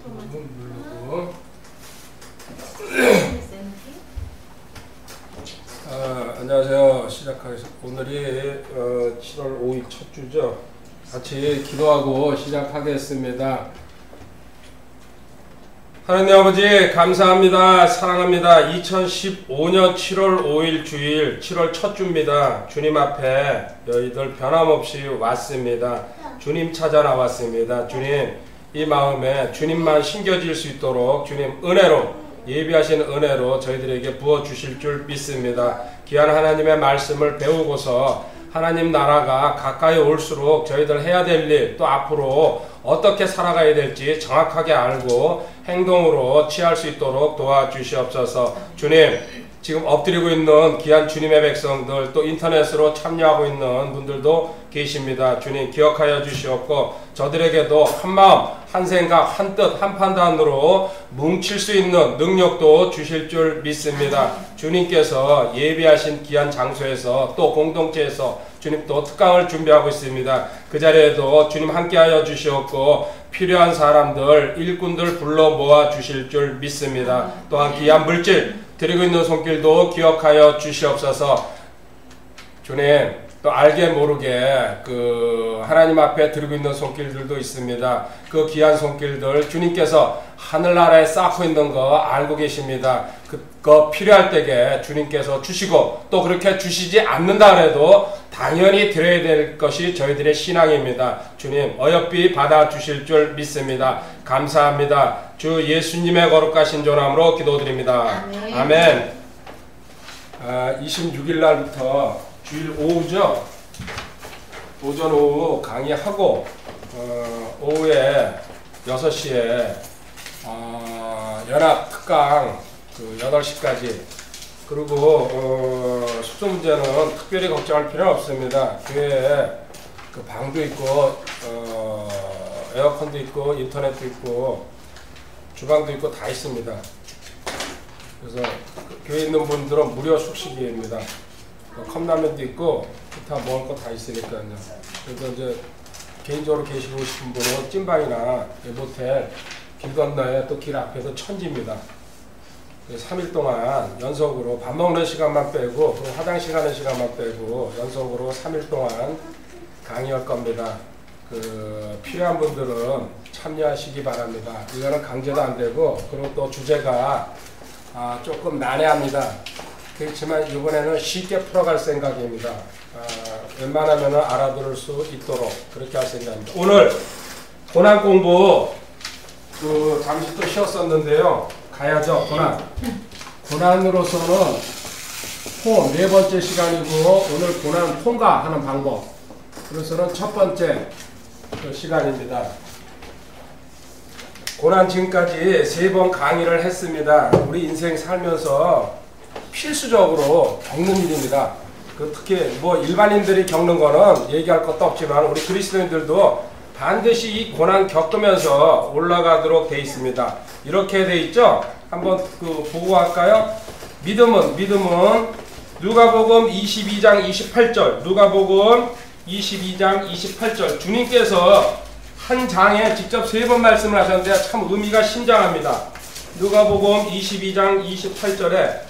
누르고. 안녕하세요. 시작하겠습니다. 오늘이 7월 5일 첫 주죠. 같이 기도하고 시작하겠습니다. 하나님 아버지 감사합니다. 사랑합니다. 2015년 7월 5일 주일 7월 첫 주입니다. 주님 앞에 너희들 변함없이 왔습니다. 주님 찾아 나왔습니다. 주님 이 마음에 주님만 심겨질 수 있도록 주님 은혜로 예비하신 은혜로 저희들에게 부어주실 줄 믿습니다. 귀한 하나님의 말씀을 배우고서 하나님 나라가 가까이 올수록 저희들 해야 될 일 또 앞으로 어떻게 살아가야 될지 정확하게 알고 행동으로 취할 수 있도록 도와주시옵소서. 주님 지금 엎드리고 있는 귀한 주님의 백성들 또 인터넷으로 참여하고 있는 분들도 계십니다. 주님 기억하여 주시옵고 저들에게도 한마음 한생각 한뜻 한판단으로 뭉칠 수 있는 능력도 주실 줄 믿습니다. 주님께서 예비하신 귀한 장소에서 또 공동체에서 주님 또 특강을 준비하고 있습니다. 그 자리에도 주님 함께하여 주시옵고 필요한 사람들 일꾼들 불러 모아 주실 줄 믿습니다. 또한 귀한 물질 드리고 있는 손길도 기억하여 주시옵소서. 주님 또 알게 모르게 하나님 앞에 드리고 있는 손길들도 있습니다. 그 귀한 손길들 주님께서 하늘나라에 쌓고 있는 거 알고 계십니다. 그거 필요할 때에 주님께서 주시고 또 그렇게 주시지 않는다 해도 당연히 드려야 될 것이 저희들의 신앙입니다. 주님 어여삐 받아주실 줄 믿습니다. 감사합니다. 주 예수님의 거룩하신 존함으로 기도드립니다. 아멘. 26일 날부터 주일 오후죠. 오전 오후 강의하고 오후에 6시에 연합 특강 8시까지 그리고 숙소 문제는 특별히 걱정할 필요는 없습니다. 교회에 방도 있고 에어컨도 있고 인터넷도 있고 주방도 있고 다 있습니다. 그래서 교회에 있는 분들은 무료 숙식입니다. 컵라면도 있고 기타 먹을 거 다 있으니까요. 그래서 이제 개인적으로 계시고 싶은 분은 찐방이나 모텔 길 건너에 또 길 앞에도 천지입니다. 3일 동안 연속으로 밥 먹는 시간만 빼고 그리고 화장실 가는 시간만 빼고 연속으로 3일 동안 강의할 겁니다. 필요한 분들은 참여하시기 바랍니다. 이거는 강제도 안 되고 그리고 또 주제가 조금 난해합니다. 그렇지만 이번에는 쉽게 풀어갈 생각입니다. 웬만하면 알아들을 수 있도록 그렇게 할 생각입니다. 오늘 고난 공부 잠시 또 쉬었었는데요. 가야죠. 고난으로서는 네 번째 시간이고 오늘 고난 통과하는 방법. 그래서는 첫 번째 시간입니다. 고난 지금까지 3번 강의를 했습니다. 우리 인생 살면서 필수적으로 겪는 일입니다. 특히 일반인들이 겪는 거는 얘기할 것도 없지만 우리 그리스도인들도 반드시 이 고난 겪으면서 올라가도록 돼 있습니다. 이렇게 돼 있죠? 한번 보고 갈까요? 믿음은 누가복음 22장 28절 누가복음 22장 28절 주님께서 한 장에 직접 3번 말씀을 하셨는데 참 의미가 심장합니다. 누가복음 22장 28절에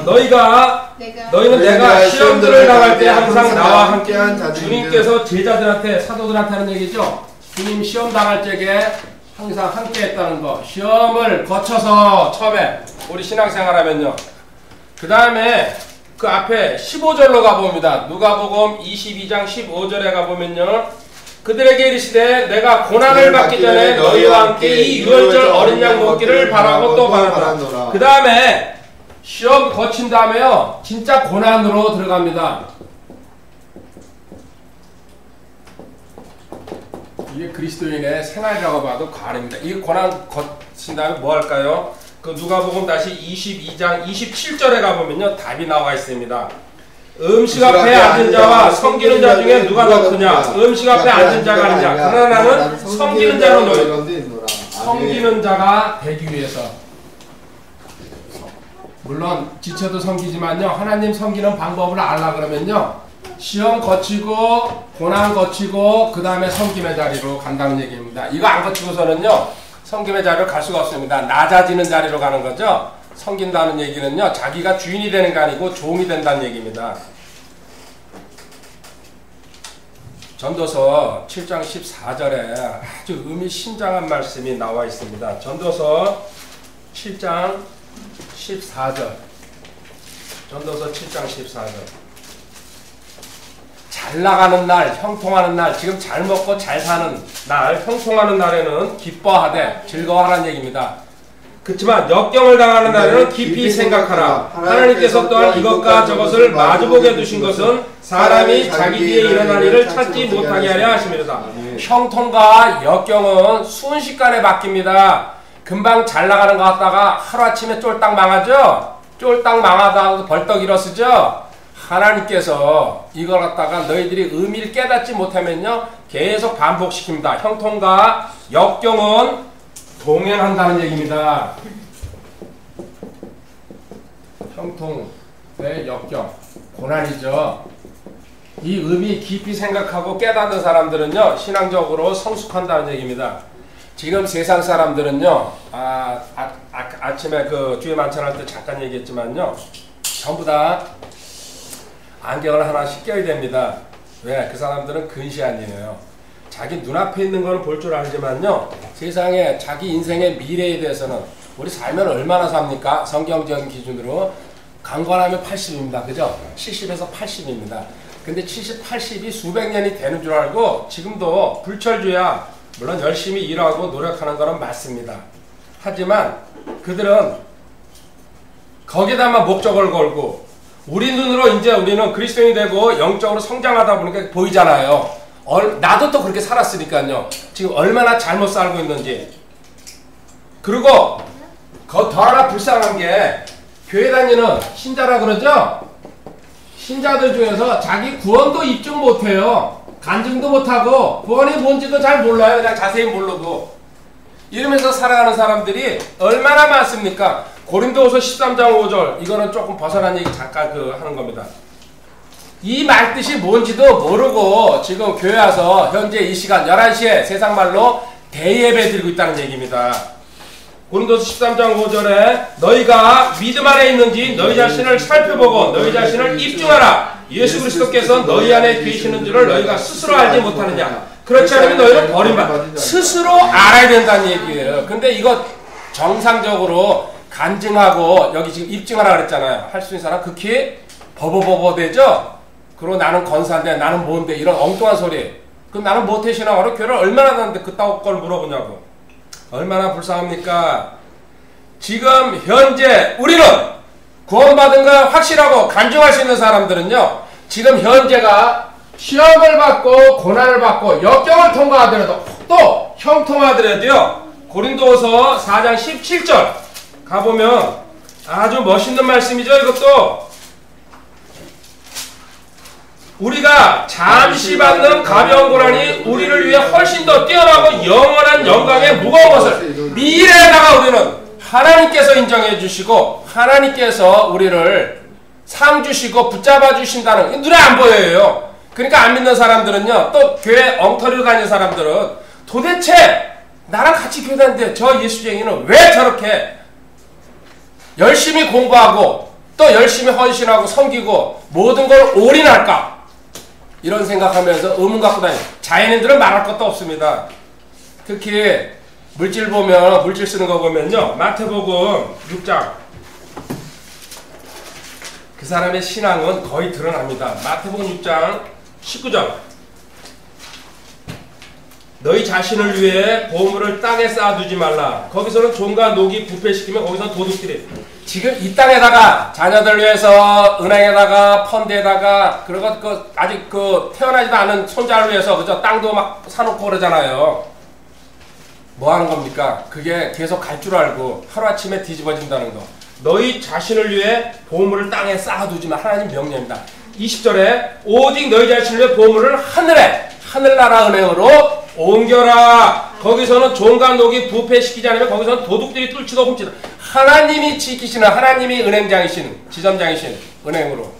너희는 내가 시험들을 당할 때 항상 나와 함께한 자들이니 주님께서 제자들한테 사도들한테 하는 얘기죠. 주님 시험 당할 적에 항상 함께 했다는 거. 시험을 거쳐서 처음에 우리 신앙생활 하면요. 그 다음에 그 앞에 15절로 가봅니다. 누가복음 22장 15절에 가보면요. 그들에게 이르시되 내가 고난을 받기 전에 너희와 함께 이 유월절 어린 양 먹기를 바라고 또 바란다. 그 다음에 시험 거친 다음에요. 진짜 고난으로 들어갑니다. 이게 그리스도인의 생활이라고 봐도 과언입니다. 이 고난 거친 다음에 뭐 할까요? 누가복음 다시 22장 27절에 가보면요. 답이 나와 있습니다. 음식 앞에 앉은 자와 섬기는 자 중에 누가 더 크냐? 음식 앞에 앉은 자가 아니냐? 그러나 나는 섬기는 자로 너희 섬기는 자가 되기 위해서 물론 지쳐도 섬기지만요. 하나님 섬기는 방법을 알라 그러면요. 시험 거치고 고난 거치고 그 다음에 섬김의 자리로 간다는 얘기입니다. 이거 안 거치고서는요 섬김의 자리로 갈 수가 없습니다. 낮아지는 자리로 가는 거죠. 섬긴다는 얘기는요 자기가 주인이 되는 게 아니고 종이 된다는 얘기입니다. 전도서 7장 14절에 아주 의미심장한 말씀이 나와 있습니다. 전도서 7장 14절. 전도서 7장 14절. 잘 나가는 날, 형통하는 날, 지금 잘 먹고 잘 사는 날, 형통하는 날에는 기뻐하되 즐거워하라는 얘기입니다. 그렇지만 역경을 당하는 날에는 깊이 생각하라. 하나님께서 또한 이것과 저것을 마주보게 두신 것은 사람이 자기 뒤에 일어날 일을 찾지 못하게 하려 하심이로다. 형통과 역경은 순식간에 바뀝니다. 금방 잘 나가는 것 같다가 하루아침에 쫄딱 망하죠? 쫄딱 망하다가 벌떡 일어서죠? 하나님께서 이걸 갖다가 너희들이 의미를 깨닫지 못하면요 계속 반복시킵니다. 형통과 역경은 동행한다는 얘기입니다. 형통의 역경, 고난이죠. 이 의미 깊이 생각하고 깨닫는 사람들은요 신앙적으로 성숙한다는 얘기입니다. 지금 세상 사람들은요 아침에 그 주의 만찬할 때 잠깐 얘기했지만요 전부 다 안경을 하나씩 껴야 됩니다. 왜? 그 사람들은 근시안이에요. 자기 눈앞에 있는 거는 볼 줄 알지만요 세상에 자기 인생의 미래에 대해서는 우리 살면 얼마나 삽니까? 성경적인 기준으로 강건하면 80입니다. 그죠? 70에서 80입니다. 근데 70, 80이 수백 년이 되는 줄 알고 지금도 불철주야 물론 열심히 일하고 노력하는 거는 맞습니다. 하지만 그들은 거기다만 목적을 걸고 우리 눈으로 이제 우리는 그리스도인이 되고 영적으로 성장하다 보니까 보이잖아요. 나도 또 그렇게 살았으니까요. 지금 얼마나 잘못 살고 있는지. 그리고 더 하나 불쌍한 게 교회 다니는 신자라 그러죠? 신자들 중에서 자기 구원도 입증 못해요. 간증도 못하고 구원이 뭔지도 잘 몰라요. 그냥 자세히 모르고. 이러면서 살아가는 사람들이 얼마나 많습니까? 고린도후서 13장 5절 이거는 조금 벗어난 얘기 잠깐 하는 겁니다. 이 말뜻이 뭔지도 모르고 지금 교회 와서 현재 이 시간 11시에 세상 말로 대예배 드리고 있다는 얘기입니다. 고린도서 13장 5절에 너희가 믿음 안에 있는지 너희 자신을 살펴보고 너희 자신을 입증하라. 예수 그리스도께서 너희 안에 계시는 줄을 너희가 스스로 알지 못하느냐. 그렇지 않으면 너희는 버림받아. 스스로 알아야 된다는 얘기예요. 근데 이거 정상적으로 간증하고 여기 지금 입증하라 그랬잖아요. 할 수 있는 사람 극히 버버버버되죠? 그리고 나는 건사인데 나는 뭔데 이런 엉뚱한 소리. 그럼 나는 모태신앙으로 교회를 얼마나 다녔는데 그따위 걸 물어보냐고. 얼마나 불쌍합니까? 지금 현재 우리는 구원받은 거 확실하고 간증할 수 있는 사람들은요 지금 현재가 시험을 받고 고난을 받고 역경을 통과하더라도 또 형통하더라도요 고린도서 4장 17절 가보면 아주 멋있는 말씀이죠. 이것도 우리가 잠시 받는 가벼운 고난이 우리를 위해 훨씬 더 뛰어나고 영원한 영광의 무거운 것을 미래에다가 우리는 하나님께서 인정해 주시고 하나님께서 우리를 상 주시고 붙잡아 주신다는 눈에 안 보여요. 그러니까 안 믿는 사람들은요 또 교회 엉터리로 다니는 사람들은 도대체 나랑 같이 교회 다니는데 저 예수쟁이는 왜 저렇게 열심히 공부하고 또 열심히 헌신하고 섬기고 모든 걸 올인할까? 이런 생각하면서 의문 갖고 다녀요. 자연인들은 말할 것도 없습니다. 특히 물질 보면 물질 쓰는 거 보면요 마태복음 6장 그 사람의 신앙은 거의 드러납니다. 마태복음 6장 19절 너희 자신을 위해 보물을 땅에 쌓아두지 말라. 거기서는 종과 녹이 부패시키면 거기서 도둑들이 지금 이 땅에다가 자녀들 위해서 은행에다가 펀드에다가 그리고 아직 태어나지도 않은 손자를 위해서 그저 땅도 막 사놓고 그러잖아요. 뭐 하는 겁니까? 그게 계속 갈 줄 알고 하루아침에 뒤집어진다는 거. 너희 자신을 위해 보물을 땅에 쌓아두지만 하나님 명령입니다. 20절에 오직 너희 자신을 위해 보물을 하늘나라 은행으로 옮겨라. 거기서는 종과 녹이 부패시키지 않으면 거기서는 도둑들이 뚫치고 훔치다. 하나님이 지키시는 하나님이 은행장이신 지점장이신 은행으로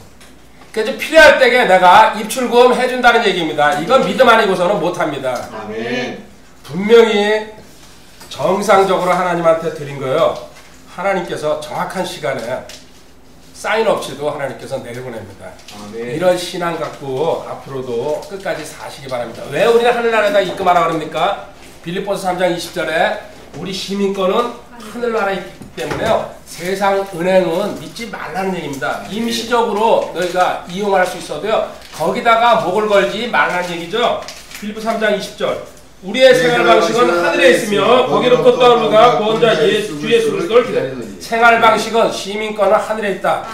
그래서 필요할 때에 내가 입출금 해준다는 얘기입니다. 이건 믿음 아니고서는 못합니다. 아멘. 분명히 정상적으로 하나님한테 드린 거예요. 하나님께서 정확한 시간에 사인 없이도 하나님께서 내려보냅니다. 아멘. 이런 신앙 갖고 앞으로도 끝까지 사시기 바랍니다. 왜 우리가 하늘나라에다 입금하라 그럽니까? 빌립보서 3장 20절에 우리 시민권은 하늘나라에 있기 때문에요. 세상 은행은 믿지 말라는 얘기입니다. 임시적으로 너희가 이용할 수 있어도요. 거기다가 목을 걸지 말라는 얘기죠. 빌립보 3장 20절. 우리의 생활 방식은 하늘에 있으며 거기로부터 떠오르가 구원자 주 예수 그리스도를 기다리는 생활 방식은 시민권은 하늘에 있다.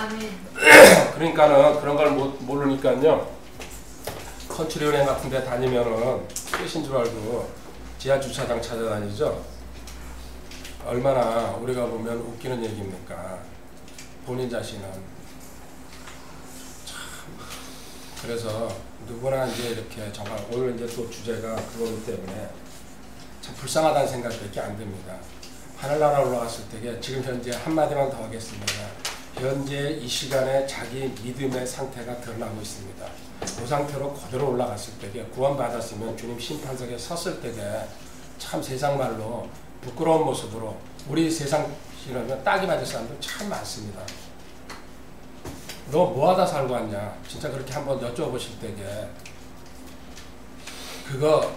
그러니까는 그런 걸 모르니까요. 컨트리 은행 같은 데 다니면은 끝인 줄 알고 지하 주차장 찾아다니죠. 얼마나 우리가 보면 웃기는 얘기입니까? 본인 자신은 참 그래서 누구나 이제 이렇게 정말 오늘 이제 또 주제가 그거기 때문에 참 불쌍하다는 생각밖에 안 듭니다. 하늘나라 올라갔을 때 지금 현재 한마디만 더 하겠습니다. 현재 이 시간에 자기 믿음의 상태가 드러나고 있습니다. 그 상태로 그대로 올라갔을 때 구원받았으면 주님 심판석에 섰을 때에 참 세상 말로 부끄러운 모습으로 우리 세상 이러면 딱이 맞을 사람들 참 많습니다. 너 뭐하다 살고 왔냐? 진짜 그렇게 한번 여쭤보실 때에 그거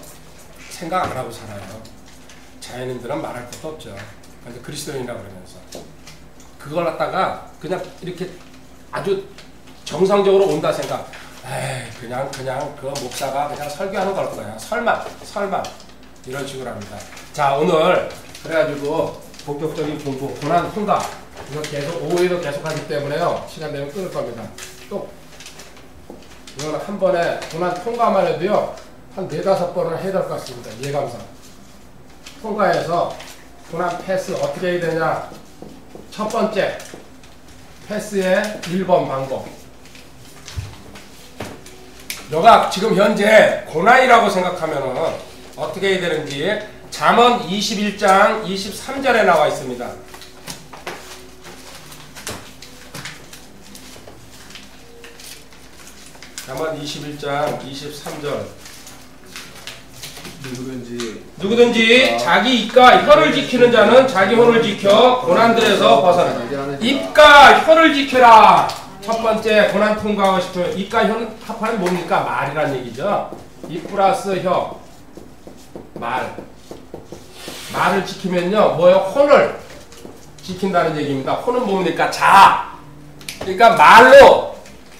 생각 안 하고 살아요. 자연인들은 말할 것도 없죠. 근데 그리스도인이라고 그러면서 그걸 갖다가 그냥 이렇게 아주 정상적으로 온다 생각. 에이 그냥 그 목사가 그냥 설교하는 걸 거야. 설마 이런 식으로 합니다. 자 오늘 그래가지고 본격적인 공부 고난 통과 이거 계속 오후에도 계속하기 때문에요. 시간 되면 끊을 겁니다. 또 이거는 한 번에 고난 통과만 해도요 한 4-5번은 해야 될 것 같습니다. 예감상 통과해서 고난 패스 어떻게 해야 되냐. 첫 번째 패스의 1번 방법. 너가 지금 현재 고난이라고 생각하면은 어떻게 해야 되는지 잠언 21장 23절에 나와 있습니다. 잠언 21장 23절. 누구든지 자기 입과 혀를 지키는 자는 자기 혼을 지켜 고난들에서 벗어나. 입과 혀를 지켜라. 첫 번째 고난 통과하고 싶으면 입과 혀는 합하면 뭡니까? 말이란 얘기죠. 입 플러스 혀. 말을 지키면요 뭐요? 혼을 지킨다는 얘기입니다. 혼은 뭡니까? 자. 그러니까 말로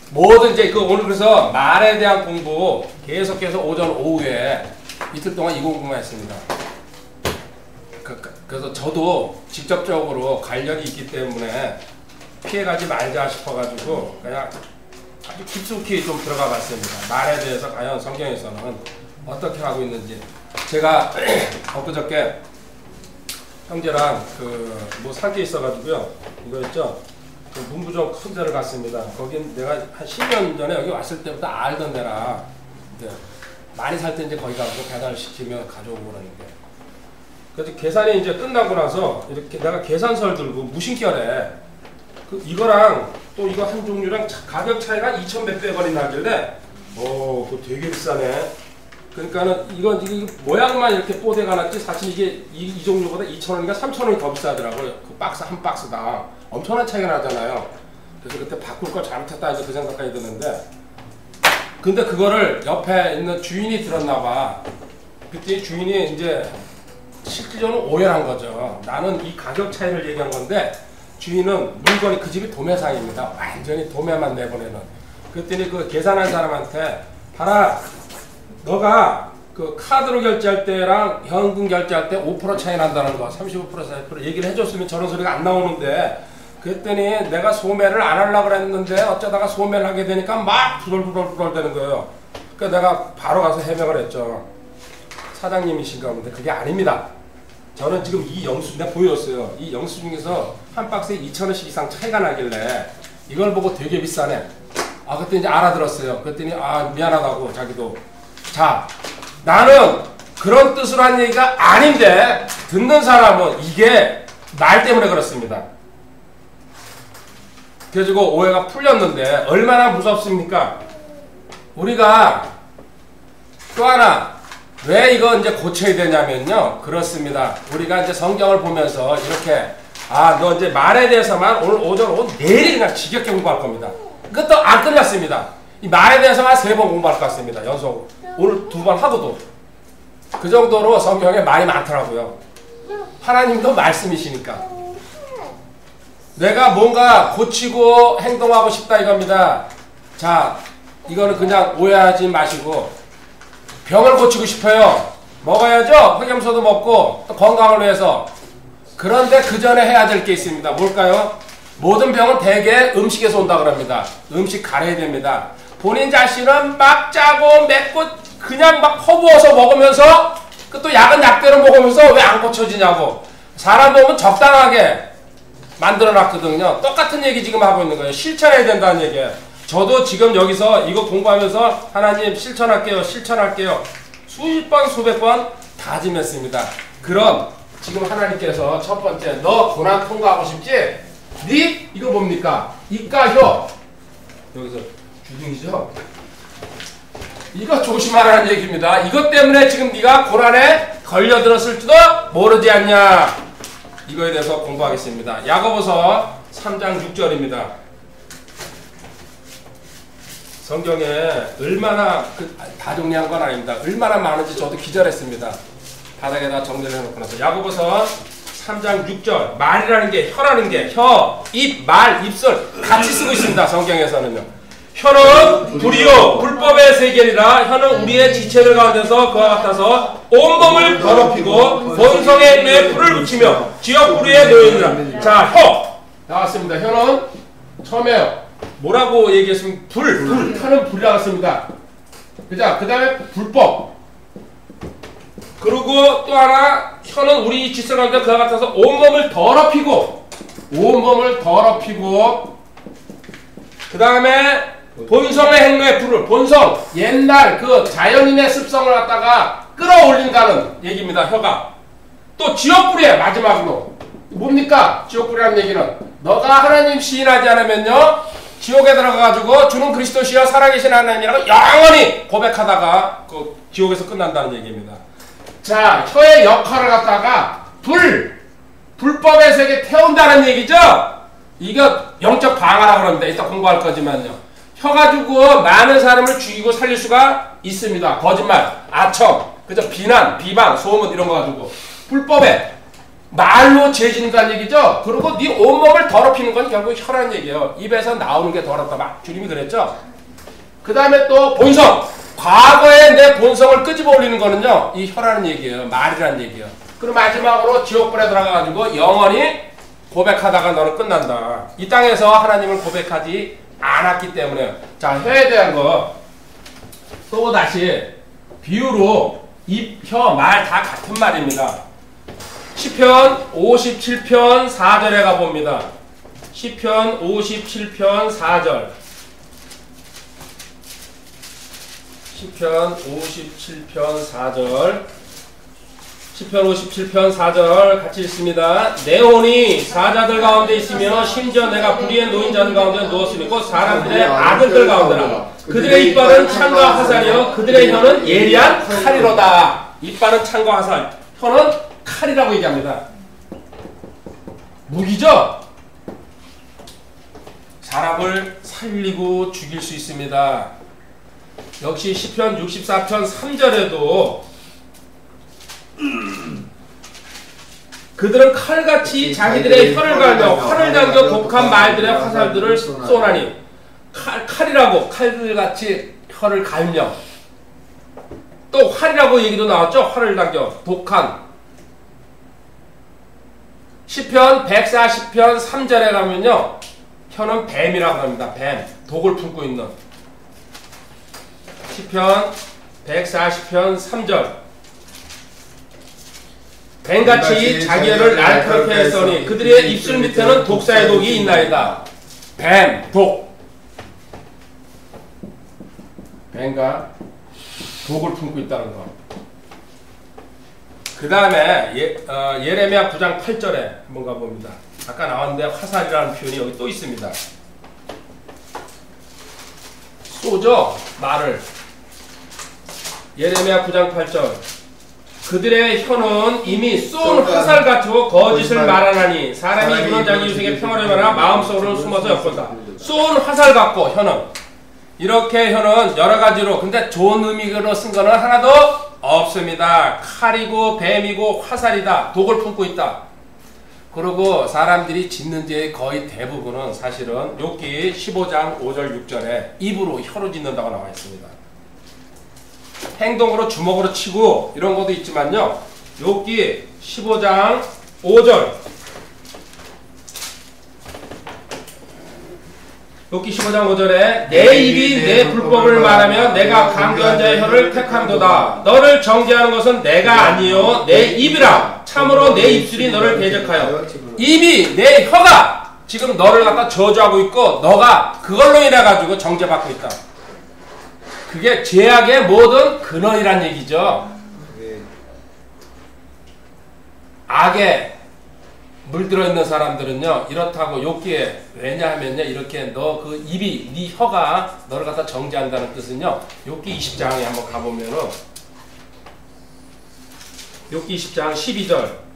뭐든 이제 오늘 그래서 말에 대한 공부 계속해서 오전 오후에 이틀 동안 이거 공부했습니다. 그래서 저도 직접적으로 관련이 있기 때문에 피해가지 말자 싶어가지고 그냥 아주 깊숙이 좀 들어가 봤습니다. 말에 대해서 과연 성경에서는 어떻게 하고 있는지. 제가 엊그저께 형제랑 뭐 살 게 있어가지고요. 이거 있죠? 문부점 큰 데를 갔습니다. 거긴 내가 한 10년 전에 여기 왔을 때부터 알던 데라. 많이 살 때 이제 거기 가고 배달시키면 가져오고 그러는데. 그래서 계산이 이제 끝나고 나서 이렇게 내가 계산서를 들고 무심결에 이거랑 또 이거 한 종류랑 가격 차이가 2,000 몇백 원이 나길래 그거 되게 비싸네. 그러니까는 이거 모양만 이렇게 뽀대가 났지 사실 이게 이 종류보다 2,000원인가 3,000원이 더 비싸더라고요. 그 박스 한 박스당 엄청난 차이가 나잖아요. 그래서 그때 바꿀 걸 잘못했다 이제 그 생각까지 드는데 근데 그거를 옆에 있는 주인이 들었나봐. 그때 주인이 이제 실질적으로 오해를 한 거죠. 나는 이 가격 차이를 얘기한 건데 주인은 물건이 그 집이 도매상입니다. 완전히 도매만 내보내는. 그랬더니 그 계산한 사람한테 봐라. 너가 그 카드로 결제할 때랑 현금 결제할 때 5% 차이 난다는 거, 35% 40% 얘기를 해줬으면 저런 소리가 안 나오는데 그랬더니 내가 소매를 안 하려고 그랬는데 어쩌다가 소매를 하게 되니까 막 부덜부덜 되는 거예요. 그러니까 내가 바로 가서 해명을 했죠. 사장님이신가 본데 그게 아닙니다. 저는 지금 이 영수 내가 보여줬어요. 이 영수 중에서 한 박스에 2,000원씩 이상 차이가 나길래 이걸 보고 되게 비싸네. 그때 이제 알아들었어요. 그랬더니 미안하다고 자기도. 자, 나는 그런 뜻으로 한 얘기가 아닌데 듣는 사람은 이게 말 때문에 그렇습니다. 그래가지고 오해가 풀렸는데 얼마나 무섭습니까? 우리가 또 하나 왜 이거 이제 고쳐야 되냐면요. 그렇습니다. 우리가 이제 성경을 보면서 이렇게 너 이제 말에 대해서만 오늘 오늘 내일 그냥 지겹게 공부할 겁니다. 그것도 안 끝났습니다. 이 말에 대해서만 3번 공부할 것 같습니다. 연속. 오늘 2번 하고도. 그 정도로 성경에 말이 많더라고요. 하나님도 말씀이시니까. 내가 뭔가 고치고 행동하고 싶다 이겁니다. 자, 이거는 그냥 오해하지 마시고 병을 고치고 싶어요. 먹어야죠. 흑염소도 먹고 또 건강을 위해서. 그런데 그 전에 해야 될 게 있습니다. 뭘까요? 모든 병은 대개 음식에서 온다 그럽니다. 음식 가려야 됩니다. 본인 자신은 막 짜고 맵고 그냥 막 퍼부어서 먹으면서 또 약은 약대로 먹으면서 왜 안 고쳐지냐고. 사람 보면 적당하게 만들어놨거든요. 똑같은 얘기 지금 하고 있는 거예요. 실천해야 된다는 얘기예요. 저도 지금 여기서 이거 공부하면서 하나님 실천할게요. 수십 번 수백 번 다짐했습니다. 그럼 지금 하나님께서 첫 번째 너 고난 통과하고 싶지? 네? 이거 뭡니까? 이과 혀 여기서 주둥이죠? 이거 조심하라는 얘기입니다. 이것 때문에 지금 네가 고난에 걸려들었을지도 모르지 않냐. 이거에 대해서 공부하겠습니다. 야고보서 3장 6절입니다. 성경에 얼마나 다 정리한 건 아닙니다. 얼마나 많은지 저도 기절했습니다. 바닥에다 정리를 해놓고 나서 야고보서 3장 6절 말이라는 게 혀라는 게 혀, 입, 말, 입술 같이 쓰고 있습니다. 성경에서는요. 혀는 불이요 불법의 세계니라. 혀는 우리의 지체들 가운데서 그와 같아서 온몸을 더럽히고 본성의 행위에 불을 붙이며 지역 불의에 놓이니라. 자, 혀 나왔습니다. 혀는 처음에 뭐라고 얘기했으면 혀는 불이라고 했습니다. 그죠? 그 다음에 불법. 그리고 또 하나 혀는 우리 지체 가운데 그와 같아서 온몸을 더럽히고 그 다음에 본성의 행위에 불을. 본성 옛날 그 자연인의 습성을 갖다가 끌어올린다는 얘기입니다. 혀가. 또 지옥불이에요. 마지막으로 뭡니까? 지옥불이라는 얘기는 너가 하나님 시인하지 않으면요 지옥에 들어가가지고 주는 그리스도시여 살아계신 하나님이라고 영원히 고백하다가 그 지옥에서 끝난다는 얘기입니다. 자, 혀의 역할을 갖다가 불법의 세계에 태운다는 얘기죠. 이거 영적 방아라고 합니다. 이따 공부할 거지만요. 혀 가지고 많은 사람을 죽이고 살릴 수가 있습니다. 거짓말, 아첨, 그죠? 비난, 비방, 소문 이런 거 가지고 불법에 말로 죄진다는 얘기죠. 그리고 네 온몸을 더럽히는 건 결국 혀라는 얘기예요. 입에서 나오는 게 더럽다. 막 주님이 그랬죠. 그 다음에 또 본성. 과거에 내 본성을 끄집어 올리는 거는요 이 혀라는 얘기예요. 말이라는 얘기예요. 그리고 마지막으로 지옥불에 들어가가지고 영원히 고백하다가 너는 끝난다. 이 땅에서 하나님을 고백하지 않았기 때문에. 자, 혀에 대한 거 또 다시 비유로 입, 혀, 말 다 같은 말입니다. 시편 57편 4절에 가봅니다. 시편 57편 4절. 시편 57편 4절. 시편 57편 4절 같이 읽습니다. 내 혼이 사자들 가운데 있으며 심지어 내가 불의에 놓인 자들 가운데 누웠으니 곧 사람들의 아들들 가운데라. 그들의 이빨은 창과 화살이요 그들의 혀는 예리한 칼이로다. 이빨은 창과 화살, 혀는 칼이라고 얘기합니다. 무기죠? 사람을 살리고 죽일 수 있습니다. 역시 시편 64편 3절에도 그들은 칼같이 자기들의 혀를 갈며 활을 당겨 독한 말들의 화살들을 쏘나니. 칼이라고 칼들같이 혀를 갈며. 또 활이라고 얘기도 나왔죠. 활을 당겨 독한. 시편 140편 3절에 가면요 혀는 뱀이라고 합니다. 뱀, 독을 품고 있는. 시편 140편 3절 뱀같이 자기 혀를 날카롭게 했으니 그들의 입술 밑에는 독사의 독이 있나이다. 뱀, 독. 뱀과 독을 품고 있다는 거. 그 다음에 예레미야 9장 8절에 한번 가봅니다. 아까 나왔는데 화살이라는 표현이 여기 또 있습니다. 쏘죠. 말을. 예레미야 9장 8절. 그들의 혀는 이미 쏜 화살같이 거짓을 말하나니 사람이 이루는 자기 유생의 평화를 말하나 마음속으로는 숨어서 엿본다. 쏜 화살 같고 혀는 이렇게 혀는 여러 가지로 근데 좋은 의미로 쓴 거는 하나도 없습니다. 칼이고 뱀이고 화살이다. 독을 품고 있다. 그리고 사람들이 짓는 죄의 거의 대부분은 사실은 욥기 15장 5절 6절에 입으로 혀로 짓는다고 나와 있습니다. 행동으로 주먹으로 치고 이런 것도 있지만요. 욥기 15장 5절 욥기 15장 5절에 내 입이 내 불법을 말하며 내가 강구한 자의 혀를 택함도다. 너를 정죄하는 것은 내가 아니요 내 입이라. 참으로 내 입술이 너를 대적하여 입이 내 혀가 지금 너를 갖다 저주하고 있고 너가 그걸로 인해 가지고 정죄받고 있다. 그게 죄악의 모든 근원이란 얘기죠. 악에 물들어 있는 사람들은요 이렇다고 욥기에 왜냐하면요 이렇게 너 그 입이 네 혀가 너를 갖다 정죄한다는 뜻은요 욥기 20장에 한번 가보면은 욥기 20장 12절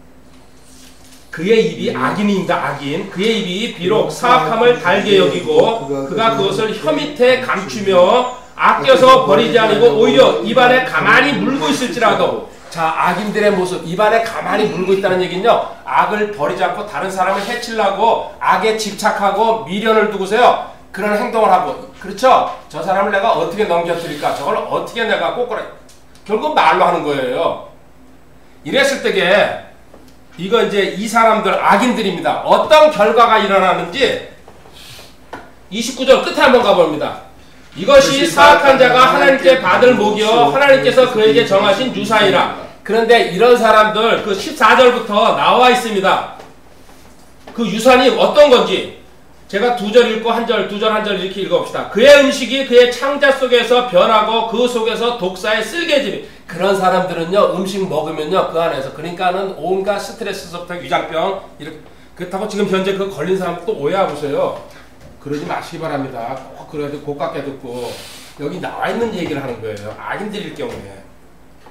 그의 입이 악인입니다. 악인 그의 입이 비록 사악함을 달게 여기고 그가 그것을 혀 밑에 감추며 아껴서 버리지 아니고 오히려 입안에 가만히 물고 있을지라도 자 악인들의 모습 입안에 가만히 물고 있다는 얘기는요 악을 버리지 않고 다른 사람을 해치려고 악에 집착하고 미련을 두고서요 그런 행동을 하고 그렇죠 저 사람을 내가 어떻게 넘겨뜨릴까 저걸 어떻게 내가 꼬꾸라 결국 말로 하는 거예요. 이랬을 때게 이거 이제 이 사람들 악인들입니다. 어떤 결과가 일어나는지 29절 끝에 한번 가봅니다. 이것이 사악한 자가 하나님께 받을 목이요 하나님께서 그에게 정하신 유사이라. 그런데 이런 사람들 그 14절부터 나와 있습니다. 그 유산이 어떤 건지 제가 두 절 읽고 한 절, 두 절 한 절 이렇게 읽어봅시다. 그의 음식이 그의 창자 속에서 변하고 그 속에서 독사의 쓸개짐이 그런 사람들은요 음식 먹으면요 그 안에서 그러니까는 온갖 스트레스부터 위장병 이렇게 그렇다고 지금 현재 그 걸린 사람 또 오해하고서요 그러지 마시기 바랍니다. 꼭 그래도 고깝게 듣고 여기 나와 있는 얘기를 하는 거예요. 악인들일 경우에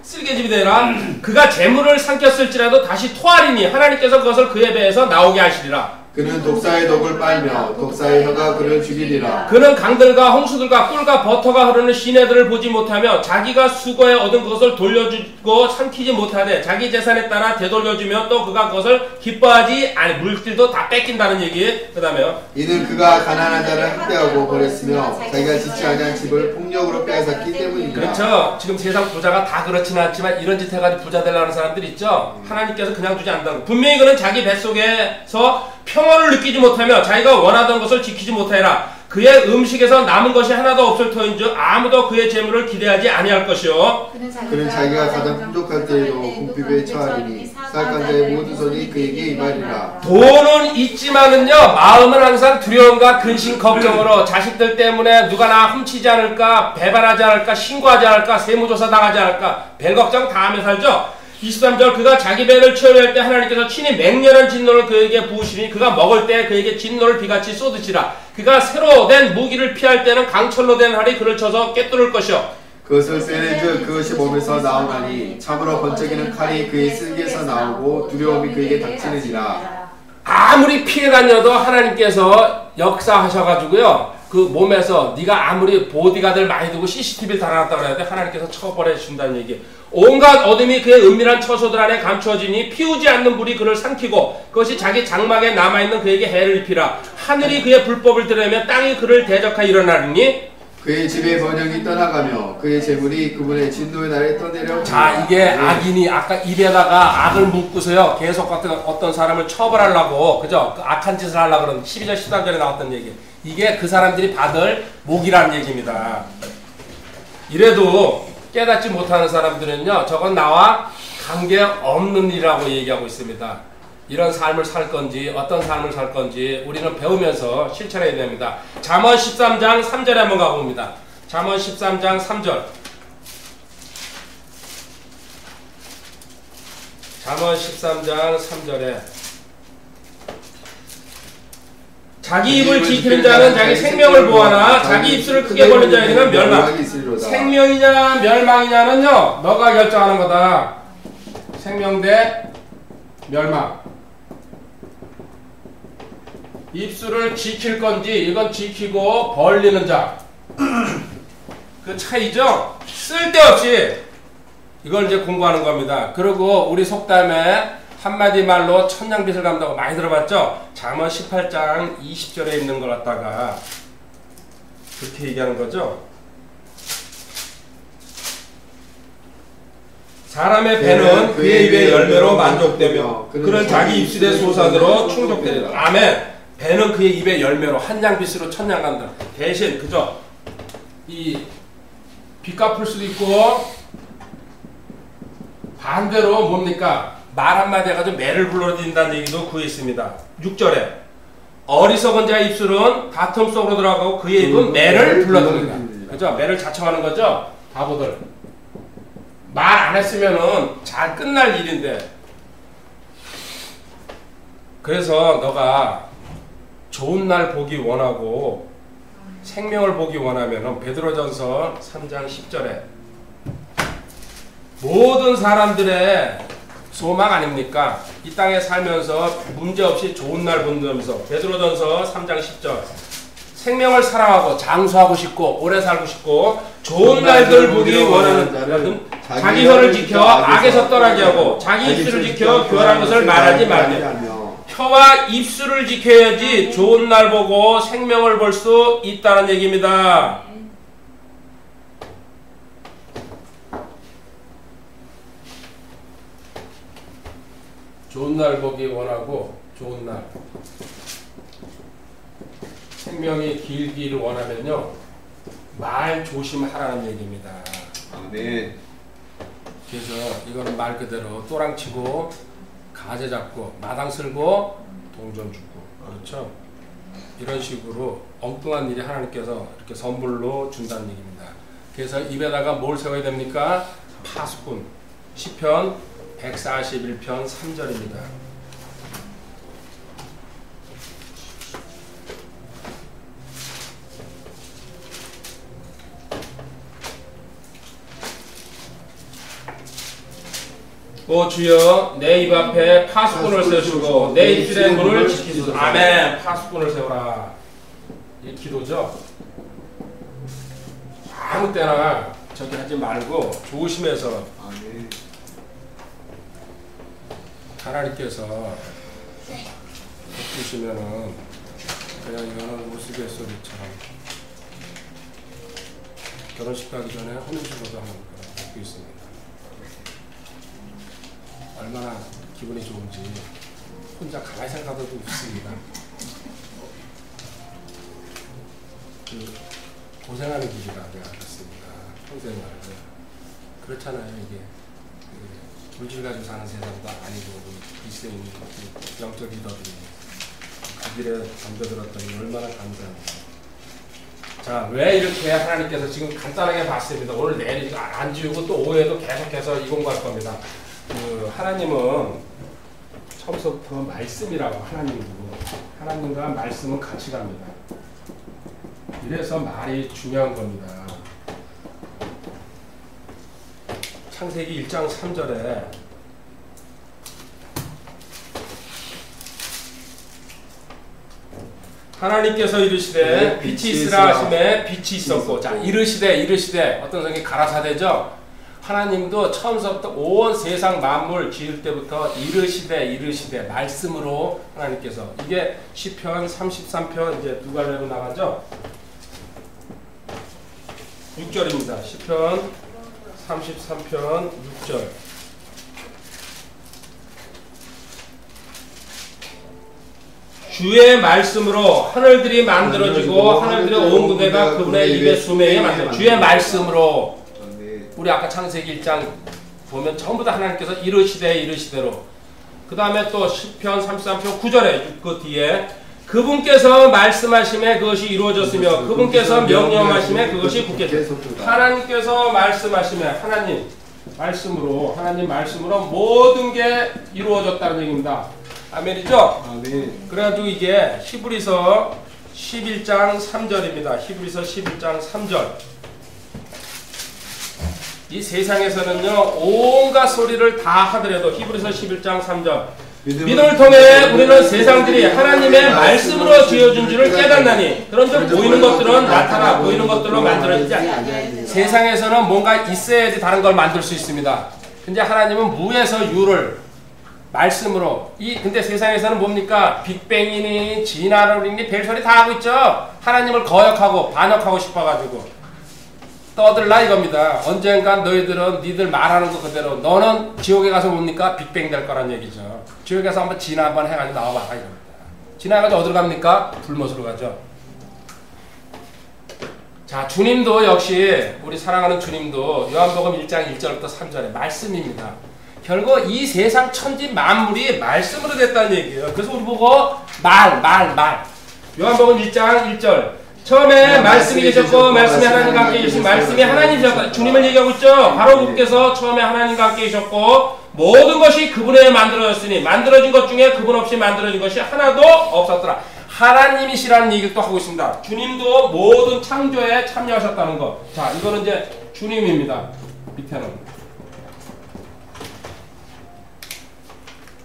쓸개집이 되라 그가 재물을 삼켰을지라도 다시 토하리니 하나님께서 그것을 그의 배에서 나오게 하시리라. 그는 독사의 독을 빨며 독사의 혀가 그를 죽이리라. 그는 강들과 홍수들과 꿀과 버터가 흐르는 시내들을 보지 못하며 자기가 수고해 얻은 것을 돌려주고 삼키지 못하되 자기 재산에 따라 되돌려주며 또 그가 그것을 기뻐하지 아니 물질도 다 뺏긴다는 얘기. 그 다음에요. 이는 그가 가난한 자를 학대하고 버렸으며 자기가 지체하지 않은 집을 폭력으로 빼앗았기 때문입니다. 그렇죠. 지금 세상 부자가 다 그렇지는 않지만 이런 짓 해가지고 부자 되려는 사람들 있죠. 하나님께서 그냥 두지 않는다고. 분명히 그는 자기 뱃속에서 평화를 느끼지 못하며 자기가 원하던 것을 지키지 못하리라. 그의 음식에서 남은 것이 하나도 없을 터인즉 아무도 그의 재물을 기대하지 아니할 것이요. 그는 자기가 가장 풍족할 때에도 궁핍에 처하리니 사악한 자의 모든 손이 그에게 임하리라. 돈은 있지만은요 마음은 항상 두려움과 근심 걱정으로 자식들 때문에 누가 나 훔치지 않을까 배반하지 않을까 신고하지 않을까 세무조사 당하지 않을까 별 걱정 다 하며 살죠. 23절 그가 자기 배를 채우려 때 하나님께서 친히 맹렬한 진노를 그에게 부으시니 그가 먹을 때 그에게 진노를 비같이 쏟으시라. 그가 새로 된 무기를 피할 때는 강철로 된 활이 그를 쳐서 꿰뚫을 것이요. 그것을 빼낸즉 그것이 몸에서 나오나니 참으로 번쩍이는 칼이 그의 쓸개에서 나오고 두려움이 그에게 닥치느니라. 아무리 피해 다녀도 하나님께서 역사하셔가지고요 그 몸에서 네가 아무리 보디가들 많이 두고 CCTV를 달아놨다고 해도 하나님께서 처벌해 준다는 얘기. 온갖 어둠이 그의 은밀한 처소들 안에 감추어지니 피우지 않는 불이 그를 삼키고 그것이 자기 장막에 남아있는 그에게 해를 입히라. 하늘이 그의 불법을 들으며 땅이 그를 대적하여 일어나리니 그의 집의 번영이 떠나가며 그의 재물이 그분의 진노의 날에 떠내려. 자 이게 악인이 아까 입에다가 악을 묻고서요 계속 같은 어떤 사람을 처벌하려고 그죠 그 악한 짓을 하려고 그러는 12절 13절에 나왔던 얘기. 이게 그 사람들이 받을 목이라는 얘기입니다. 이래도 깨닫지 못하는 사람들은요 저건 나와 관계없는 일이라고 얘기하고 있습니다. 이런 삶을 살 건지 어떤 삶을 살 건지 우리는 배우면서 실천해야 됩니다. 잠언 13장 3절에 한번 가봅니다. 잠언 13장 3절 잠언 13장 3절에 자기 입을 지키는 자는 자기 생명을 보하나 자기 입술을 크게 벌린 자에게는 멸망. 생명이냐 멸망이냐는요 너가 결정하는 거다. 생명 대 멸망. 입술을 지킬 건지 이건 지키고 벌리는 자. 그 차이죠. 쓸데없이 이걸 이제 공부하는 겁니다. 그리고 우리 속담에 한마디 말로 천냥빚을 갚는다고 많이 들어봤죠? 잠언 18장 20절에 있는 걸 갖다가 그렇게 얘기하는 거죠. 사람의 배는 그의 입의 열매로 만족되며 그는 자기 입술의 소산으로 충족되리라. 아멘. 배는 그의 입의 열매로 한냥빚으로 천냥 갚는다. 대신 그죠? 이 빚 갚을 수도 있고 반대로 뭡니까? 말 한마디 해가지고 매를 불러들인다는 얘기도 구에 있습니다. 6절에 어리석은 자의 입술은 다툼 속으로 들어가고 그의 입은 매를 불러들인다. 그죠? 매를 자청하는 거죠? 바보들. 말 안 했으면은 잘 끝날 일인데. 그래서 너가 좋은 날 보기 원하고 생명을 보기 원하면은 베드로전서 3장 10절에 모든 사람들의 소망 아닙니까? 이 땅에 살면서 문제없이 좋은 날 본다면서 베드로전서 3장 10절 생명을 사랑하고 장수하고 싶고 오래 살고 싶고 좋은 날들 보기 원하는 자는 자기 혀를 지켜 악에서 떠나게 하고 자기 입술을 지켜 교활한 것을 말하지 말며 혀와 입술을 지켜야지 좋은 날 보고 생명을 볼 수 있다는 얘기입니다. 좋은 날 보기 원하고 좋은 날 생명이 길기를 원하면요 말 조심하라는 얘기입니다. 네. 그래서 이거는 말 그대로 또랑치고 가재 잡고 마당 쓸고 동전 주고 그렇죠? 이런 식으로 엉뚱한 일이 하나님께서 이렇게 선물로 준다는 얘기입니다. 그래서 입에다가 뭘 세워야 됩니까? 파수꾼. 시편 141편 3절입니다. 오 주여 내 입 앞에 파수꾼을 세우시고 내 입술의 문을 지키소서. 아멘. 파수꾼을 세우라. 이 기도죠. 아무 때나 저기 하지 말고 조심해서 하나님께서 해주시면은 그냥 이거는 우스갯소리처럼 결혼식 가기 전에 혼인신고도 한번 듣고 있습니다. 얼마나 기분이 좋은지 혼자 가만히 생각해도 웃습니다. 그 고생하는 길이라 내가 그렇습니다. 평생을. 그렇잖아요. 이게 물질 가지고 사는 세상도 아니고 있어 있는 영적 리더들이 그 길에 덤벼들었더니 얼마나 감사합니다. 자, 왜 이렇게 하나님께서 지금 간단하게 봤습니다. 오늘 내일 안 지우고 또 오후에도 계속해서 이 공부할 겁니다. 그 하나님은 처음부터 말씀이라고 하나님과 말씀은 같이 갑니다. 이래서 말이 중요한 겁니다. 창세기 1장 3절에 하나님께서 이르시되 빛이 있으라 하심에 빛이 있었고 자 이르시되 어떤 성이 가라사대죠. 하나님도 처음부터 온 세상 만물 지을 때부터 이르시되 말씀으로 하나님께서 이게 시편 33편 이제 두 갈래로 나가죠. 6절입니다. 시편 33편 6절 주의 말씀으로 하늘들이 만들어지고 하늘들의 온 군대가 그분의 입에 수매에 만들어 주의 말씀으로 우리 아까 창세기 1장 보면 전부 다 하나님께서 이르시대로 그 다음에 또 시편 33편 9절에 그 뒤에 그분께서 말씀하심에 그것이 이루어졌으며 그분께서 명령하심에 그것이 굳게 하나님께서 말씀하심에 하나님 말씀으로 모든 게 이루어졌다는 얘기입니다. 아멘이죠? 아멘. 그래가지고 이게 히브리서 11장 3절입니다. 히브리서 11장 3절. 이 세상에서는요 온갖 소리를 다 하더라도 히브리서 11장 3절 믿음을 통해 우리는 세상들이 하나님의 말씀으로 지어준 줄을 깨닫나니 그런즉 보이는 것들은 나타나 보이는 것들로 만들어지지 않아. 세상에서는 뭔가 있어야지 다른 걸 만들 수 있습니다. 근데 하나님은 무에서 유를 말씀으로 근데 세상에서는 뭡니까? 빅뱅이니 진화론이니 별소리 다 하고 있죠. 하나님을 거역하고 반역하고 싶어가지고 떠들라 이겁니다. 언젠간 너희들은 니들 말하는 거 그대로 너는 지옥에 가서 뭡니까? 빅뱅 될 거란 얘기죠. 지옥에 가서 한번 진화 한번 해가지고 나와봐라 이겁니다. 진화해가지고 어디로 갑니까? 불못으로 가죠. 자, 주님도 역시 우리 사랑하는 주님도 요한복음 1장 1절부터 3절의 말씀입니다. 결국 이 세상 천지 만물이 말씀으로 됐다는 얘기예요. 그래서 우리 보고 말 요한복음 1장 1절 처음에 말씀이 계셨고 말씀이 하나님과 함께 계신 말씀이 하나님이셨다. 주님을 얘기하고 있죠. 바로 그께서 처음에 하나님과 함께 계셨고 모든 것이 그분에 만들어졌으니 만들어진 것 중에 그분 없이 만들어진 것이 하나도 없었더라. 하나님이시라는 얘기를 또 하고 있습니다. 주님도 모든 창조에 참여하셨다는 것. 자, 이거는 이제 주님입니다. 밑에는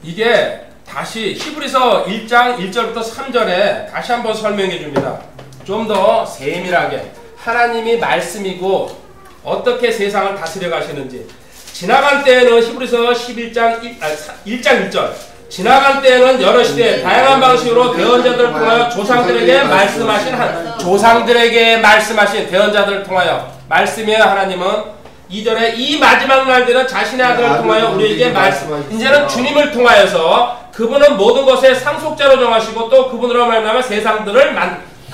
이게 다시 히브리서 1장 1절부터 3절에 다시 한번 설명해 줍니다. 좀 더 세밀하게 하나님이 말씀이고 어떻게 세상을 다스려 가시는지. 지나간 때에는 히브리서 11장 1장 1절 지나간 때에는 여러 시대 다양한 방식으로 대언자들을 통하여 조상들에게 말씀하신 대언자들을 통하여 말씀이에요. 하나님은 2절에 이 마지막 날들은 자신의 아들을 통하여 우리에게 이제는 주님을 통하여서 그분은 모든 것의 상속자로 정하시고 또 그분으로 말미암아 세상들을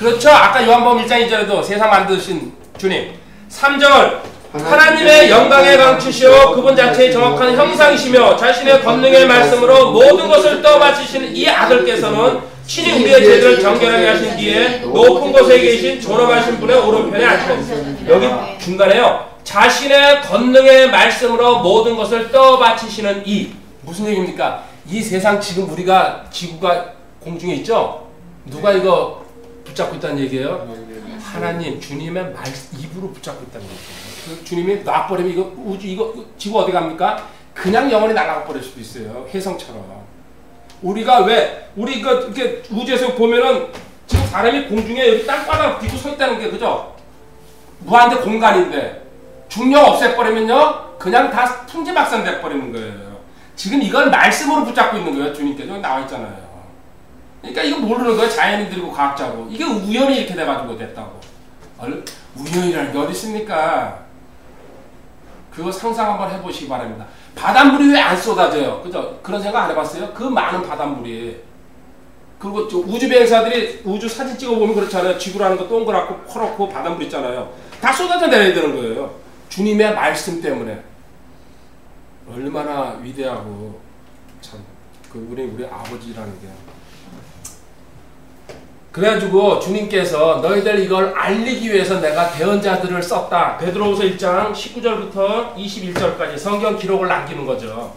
그렇죠. 아까 요한복음 1장 2절에도 세상 만드신 주님. 3절 하나님의 영광에 감추시오 그분 자체의 정확한 형상이시며 자신의 권능의 말씀으로 모든 것을 떠받치시는 이 아들께서는 친히 우리의 죄를 정결하게 하신 뒤에 높은 곳에 계신 존엄하신 분의 오른편에 앉으셨습니다. 여기 중간에요. 자신의 권능의 말씀으로 모든 것을 떠받치시는 이 무슨 얘기입니까? 이 세상 지금 우리가 지구가 공중에 있죠? 누가 이거 붙잡고 있다는 얘기예요? 하나님 주님의 입으로 붙잡고 있다는 얘기예요. 주님이 놔버리면 이거 우주 이거 지구 어디 갑니까? 그냥 영원히 날아가 버릴 수도 있어요. 혜성처럼. 우리가 왜 우리 이렇게 우주에서 보면은 지금 사람이 공중에 여기 땅바닥 딛고 서 있다는 게 그죠? 무한대 공간인데 중력 없애버리면요 그냥 다 풍지박산 돼버리는 거예요. 지금 이걸 말씀으로 붙잡고 있는 거예요. 주님께서 나와 있잖아요. 그러니까 이거 모르는 거예요. 자연인들이고 과학자고. 이게 우연히 이렇게 돼가지고 됐다고. 우연이라는 게 어디 있습니까? 그거 상상 한번 해보시기 바랍니다. 바닷물이 왜 안 쏟아져요? 그죠? 그런 생각 안 해봤어요? 그 많은 바닷물이. 그리고 우주 비행사들이 우주 사진 찍어보면 그렇잖아요. 지구라는 거 동그랗고 커렇고 바닷물 있잖아요. 다 쏟아져 내려야 되는 거예요. 주님의 말씀 때문에. 얼마나 위대하고 참 우리 아버지라는 게. 그래가지고 주님께서 너희들 이걸 알리기 위해서 내가 대언자들을 썼다. 베드로후서 1장 19절부터 21절까지 성경 기록을 남기는 거죠.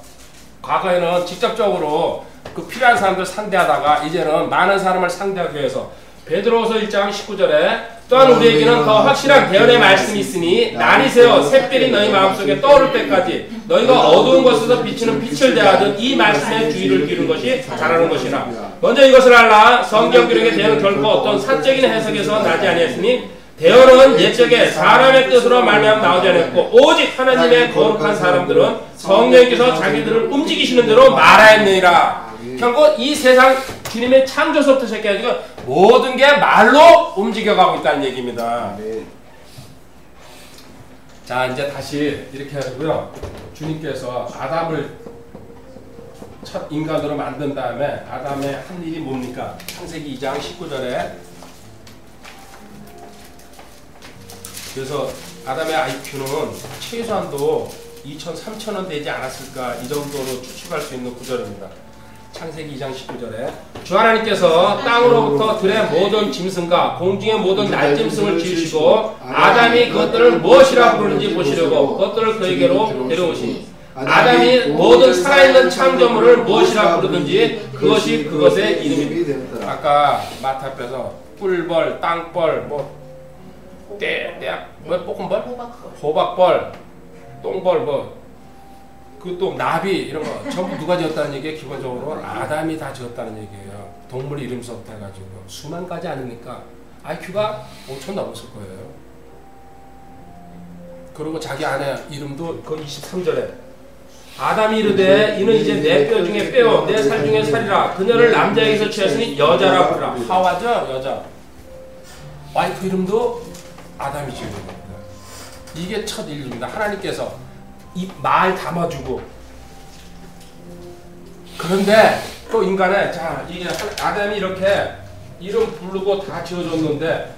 과거에는 직접적으로 그 필요한 사람들 상대하다가 이제는 많은 사람을 상대하기 위해서 베드로후서 1장 19절에 또한 우리에게는 더 확실한 대언의 말씀이 있으니 나니세요 샛별이 너희 마음속에 떠오를 때까지 너희가 어두운 곳에서 비치는 빛을 대하듯 이 말씀에 주의를 기울이는 것이 잘하는 것이라. 먼저 이것을 알라. 성경 기록의 대언은 결코 어떤 사적인 해석에서 나지 아니했으니 대언은 옛적에 사람의 뜻으로 말미암아 나오지 않았고 오직 하나님의 거룩한 사람들은 성령께서 자기들을 움직이시는 대로 말하였느니라. 결국 이 세상 주님의 창조서부터 시작해가지고 모든 게 말로 움직여가고 있다는 얘기입니다. 자, 이제 다시 이렇게 하고요. 주님께서 아담을 첫 인간으로 만든 다음에 아담의 한 일이 뭡니까? 창세기 2장 19절에 그래서 아담의 IQ는 최소한도 2,000, 3,000원 되지 않았을까 이 정도로 추측할 수 있는 구절입니다. 창세기 2장 19절에 주 하나님께서 땅으로부터 들의 모든 짐승과 공중의 모든 날짐승을 지으시고 아담이 그것들을 무엇이라 부르는지 보시려고 그것들을 그에게로 데려오시니 아담이 모든 살아있는 창조물을 무엇이라 부르든지 그것이 그것의 이름이다. 아까 마태 앞에서 꿀벌, 땅벌, 뭐 볶음벌, 호박벌, 똥벌, 그 또 나비 이런 거 전부 누가 지었다는 얘기예요? 기본적으로 아담이 다 지었다는 얘기예요. 동물 이름서부터 해가지고 수만 가지 아닙니까? IQ가 5천 넘었을 거예요. 그리고 자기 아내 이름도 그 23절에 아담이 이르되 이는 이제 내 뼈 중에 뼈 내 살 중에 살이라 그녀를 남자에게서 취하시니 여자라 부르라. 하와죠 여자. 와이프 이름도 아담이 지은 겁니다. 이게 첫 인류입니다. 하나님께서 이 말 담아주고 그런데 또 인간의 자 이게 아담이 이렇게 이름 부르고 다 지어줬는데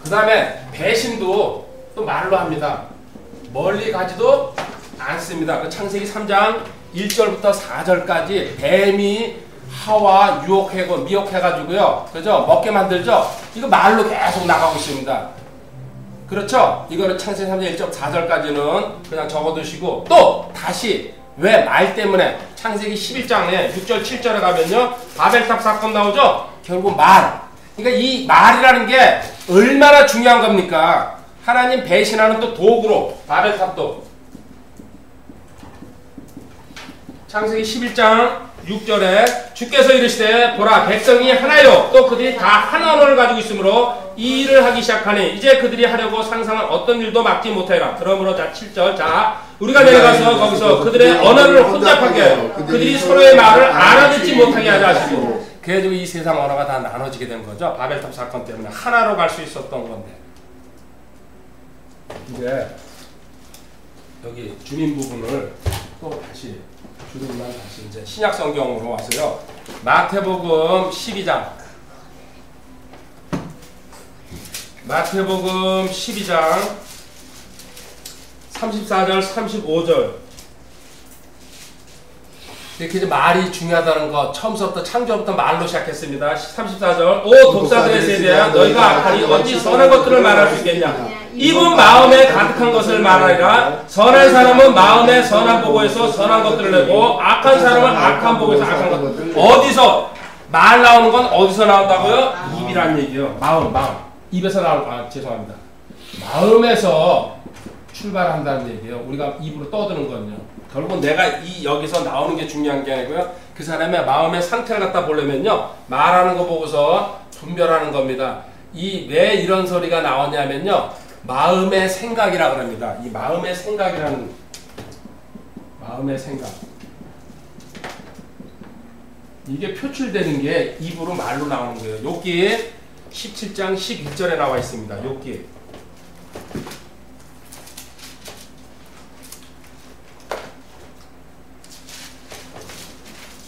그 다음에 배신도 또 말로 합니다. 멀리 가지도 않습니다. 그 창세기 3장 1절부터 4절까지 뱀이 하와 유혹하고 미혹해가지고요. 그죠? 먹게 만들죠? 이거 말로 계속 나가고 있습니다. 그렇죠? 이거는 창세기 3장 1절 4절까지는 그냥 적어두시고 또 다시 왜 말 때문에 창세기 11장에 6절 7절에 가면요. 바벨탑 사건 나오죠? 결국 말. 그러니까 이 말이라는 게 얼마나 중요한 겁니까? 하나님 배신하는 또 도구로 바벨탑도 창세기 11장 6절에 주께서 이르시되 보라 백성이 하나요 또 그들이 다 한 언어를 가지고 있으므로 이 일을 하기 시작하니 이제 그들이 하려고 상상한 어떤 일도 막지 못하리라. 그러므로 자 7절 자 우리가 내려가서 거기서 그들의 언어를 혼잡하게 하여 그들이 서로의 말을 알아듣지 못하게 하자 하시고 그래도 이 세상 언어가 다 나눠지게 된 거죠. 바벨탑 사건 때문에 하나로 갈 수 있었던 건데 이제 여기 주님 부분을 또 다시 주님만 다시 이제 신약 성경으로 와서요. 마태복음 12장 마태복음 12장 34절 35절 이렇게 이제 말이 중요하다는 거 처음부터 창조부터 말로 시작했습니다. 34절 오 독사들의 세대야 너희가 악하니 어찌 선한 것들을 말할 수 있겠냐 입은 마음에 가득한 것을 말하리라. 선한 사람은 마음에 선한 보고에서 선한 것들을 내고 악한 사람은 악한 보고에서 악한 것. 어디서 말 나오는 건 어디서 나온다고요? 입이란 얘기요. 마음. 입에서 나오는 죄송합니다. 마음에서 출발한다는 얘기예요. 우리가 입으로 떠드는 건요. 결국 내가 여기서 나오는 게 중요한 게 아니고요. 그 사람의 마음의 상태를 갖다 보려면요. 말하는 거 보고서 분별하는 겁니다. 왜 이런 소리가 나오냐면요. 마음의 생각이라 그럽니다. 이 마음의 생각이라는 마음의 생각 이게 표출되는 게 입으로 말로 나오는 거예요. 욥기 17장 11절에 나와 있습니다. 욥기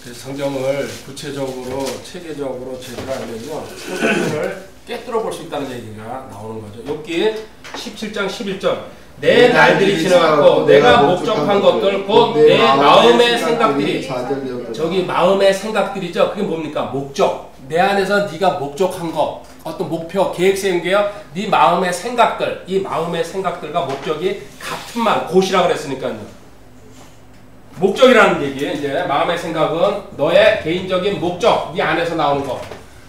그래서 성경을 구체적으로 체계적으로 제대로 알면요. 성경을 깨뜨려 볼 수 있다는 얘기가 나오는 거죠. 욥기 17장 11절 내 날들이 지나갔고 내가 목적한 것들 곧 내 마음의 생각들이 저기 마음의 생각들이죠. 그게 뭡니까? 목적. 내 안에서 네가 목적한 거 어떤 목표 계획 세운 게요. 네 마음의 생각들 이 마음의 생각들과 목적이 같은 말 곧이라 그랬으니까요. 목적이라는 얘기예요. 이제 마음의 생각은 너의 개인적인 목적 네 안에서 나오는 거.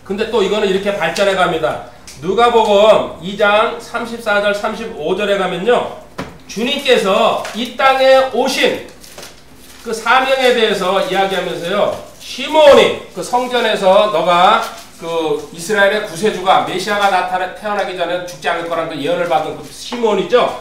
근데 또 이거는 이렇게 발전해 갑니다. 누가복음 2장 34절 35절에 가면요. 주님께서 이 땅에 오신 그 사명에 대해서 이야기하면서요. 시므온이 그 성전에서 너가 그 이스라엘의 구세주가 메시아가 태어나기 전에 죽지 않을 거라는 그 예언을 받은 그 시므온이죠.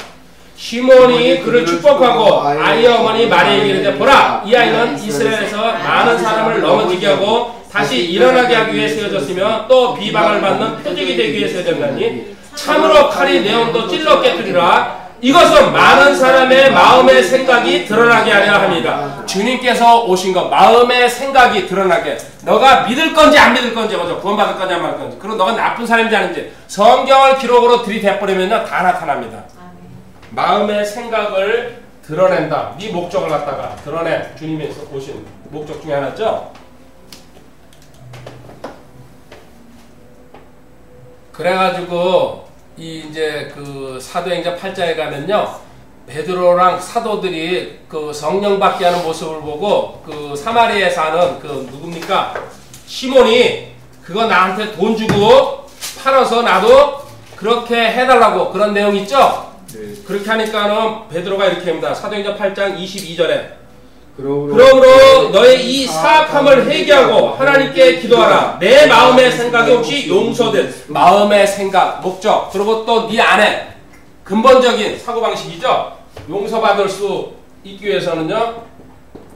시몬이 그를 축복하고 아이의 어머니 마리아에게 이르되 보라 이 아이는 이스라엘에서 많은 사람을 넘어지게 하고 다시 일어나게 하기 위해 세워졌으며 또 비방을 받는 표적이 되기 위해 세워졌나니 참으로 칼이 내 온도 찔러 깨뜨리라. 이것은 많은 사람의 마음의 생각이 드러나게 하려 합니다. 주님께서 오신 것 마음의 생각이 드러나게 너가 믿을 건지 안 믿을 건지 구원받을 건지 안 받을 건지 그리고 너가 나쁜 사람인지 아닌지 성경을 기록으로 들이대버리면 다 나타납니다. 마음의 생각을 드러낸다. 네 목적을 갖다가 드러내. 주님이 오신 목적 중에 하나죠. 그래가지고 이 이제 그 사도행전 8장에 가면요. 베드로랑 사도들이 그 성령 받게 하는 모습을 보고 그 사마리아에 사는 그 누굽니까? 시몬이 그거 나한테 돈 주고 팔아서 나도 그렇게 해달라고 그런 내용 있죠? 네. 그렇게 하니까는 베드로가 이렇게 합니다. 사도행전 8장 22절에 그러므로 너의 이 사악함을 회개하고 하나님께 기도하라. 내 마음의 생각이 혹시 용서된 마음의 생각, 목적, 그리고 또 네 안에 근본적인 사고방식이죠. 용서받을 수 있기 위해서는요.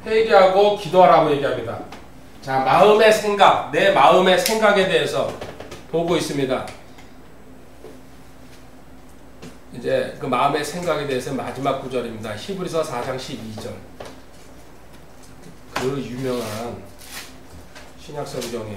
회개하고 기도하라고 얘기합니다. 자, 마음의 생각, 내 마음의 생각에 대해서 보고 있습니다. 이제 그 마음의 생각에 대해서 마지막 구절입니다. 히브리서 4장 12절. 그 유명한 신약성경의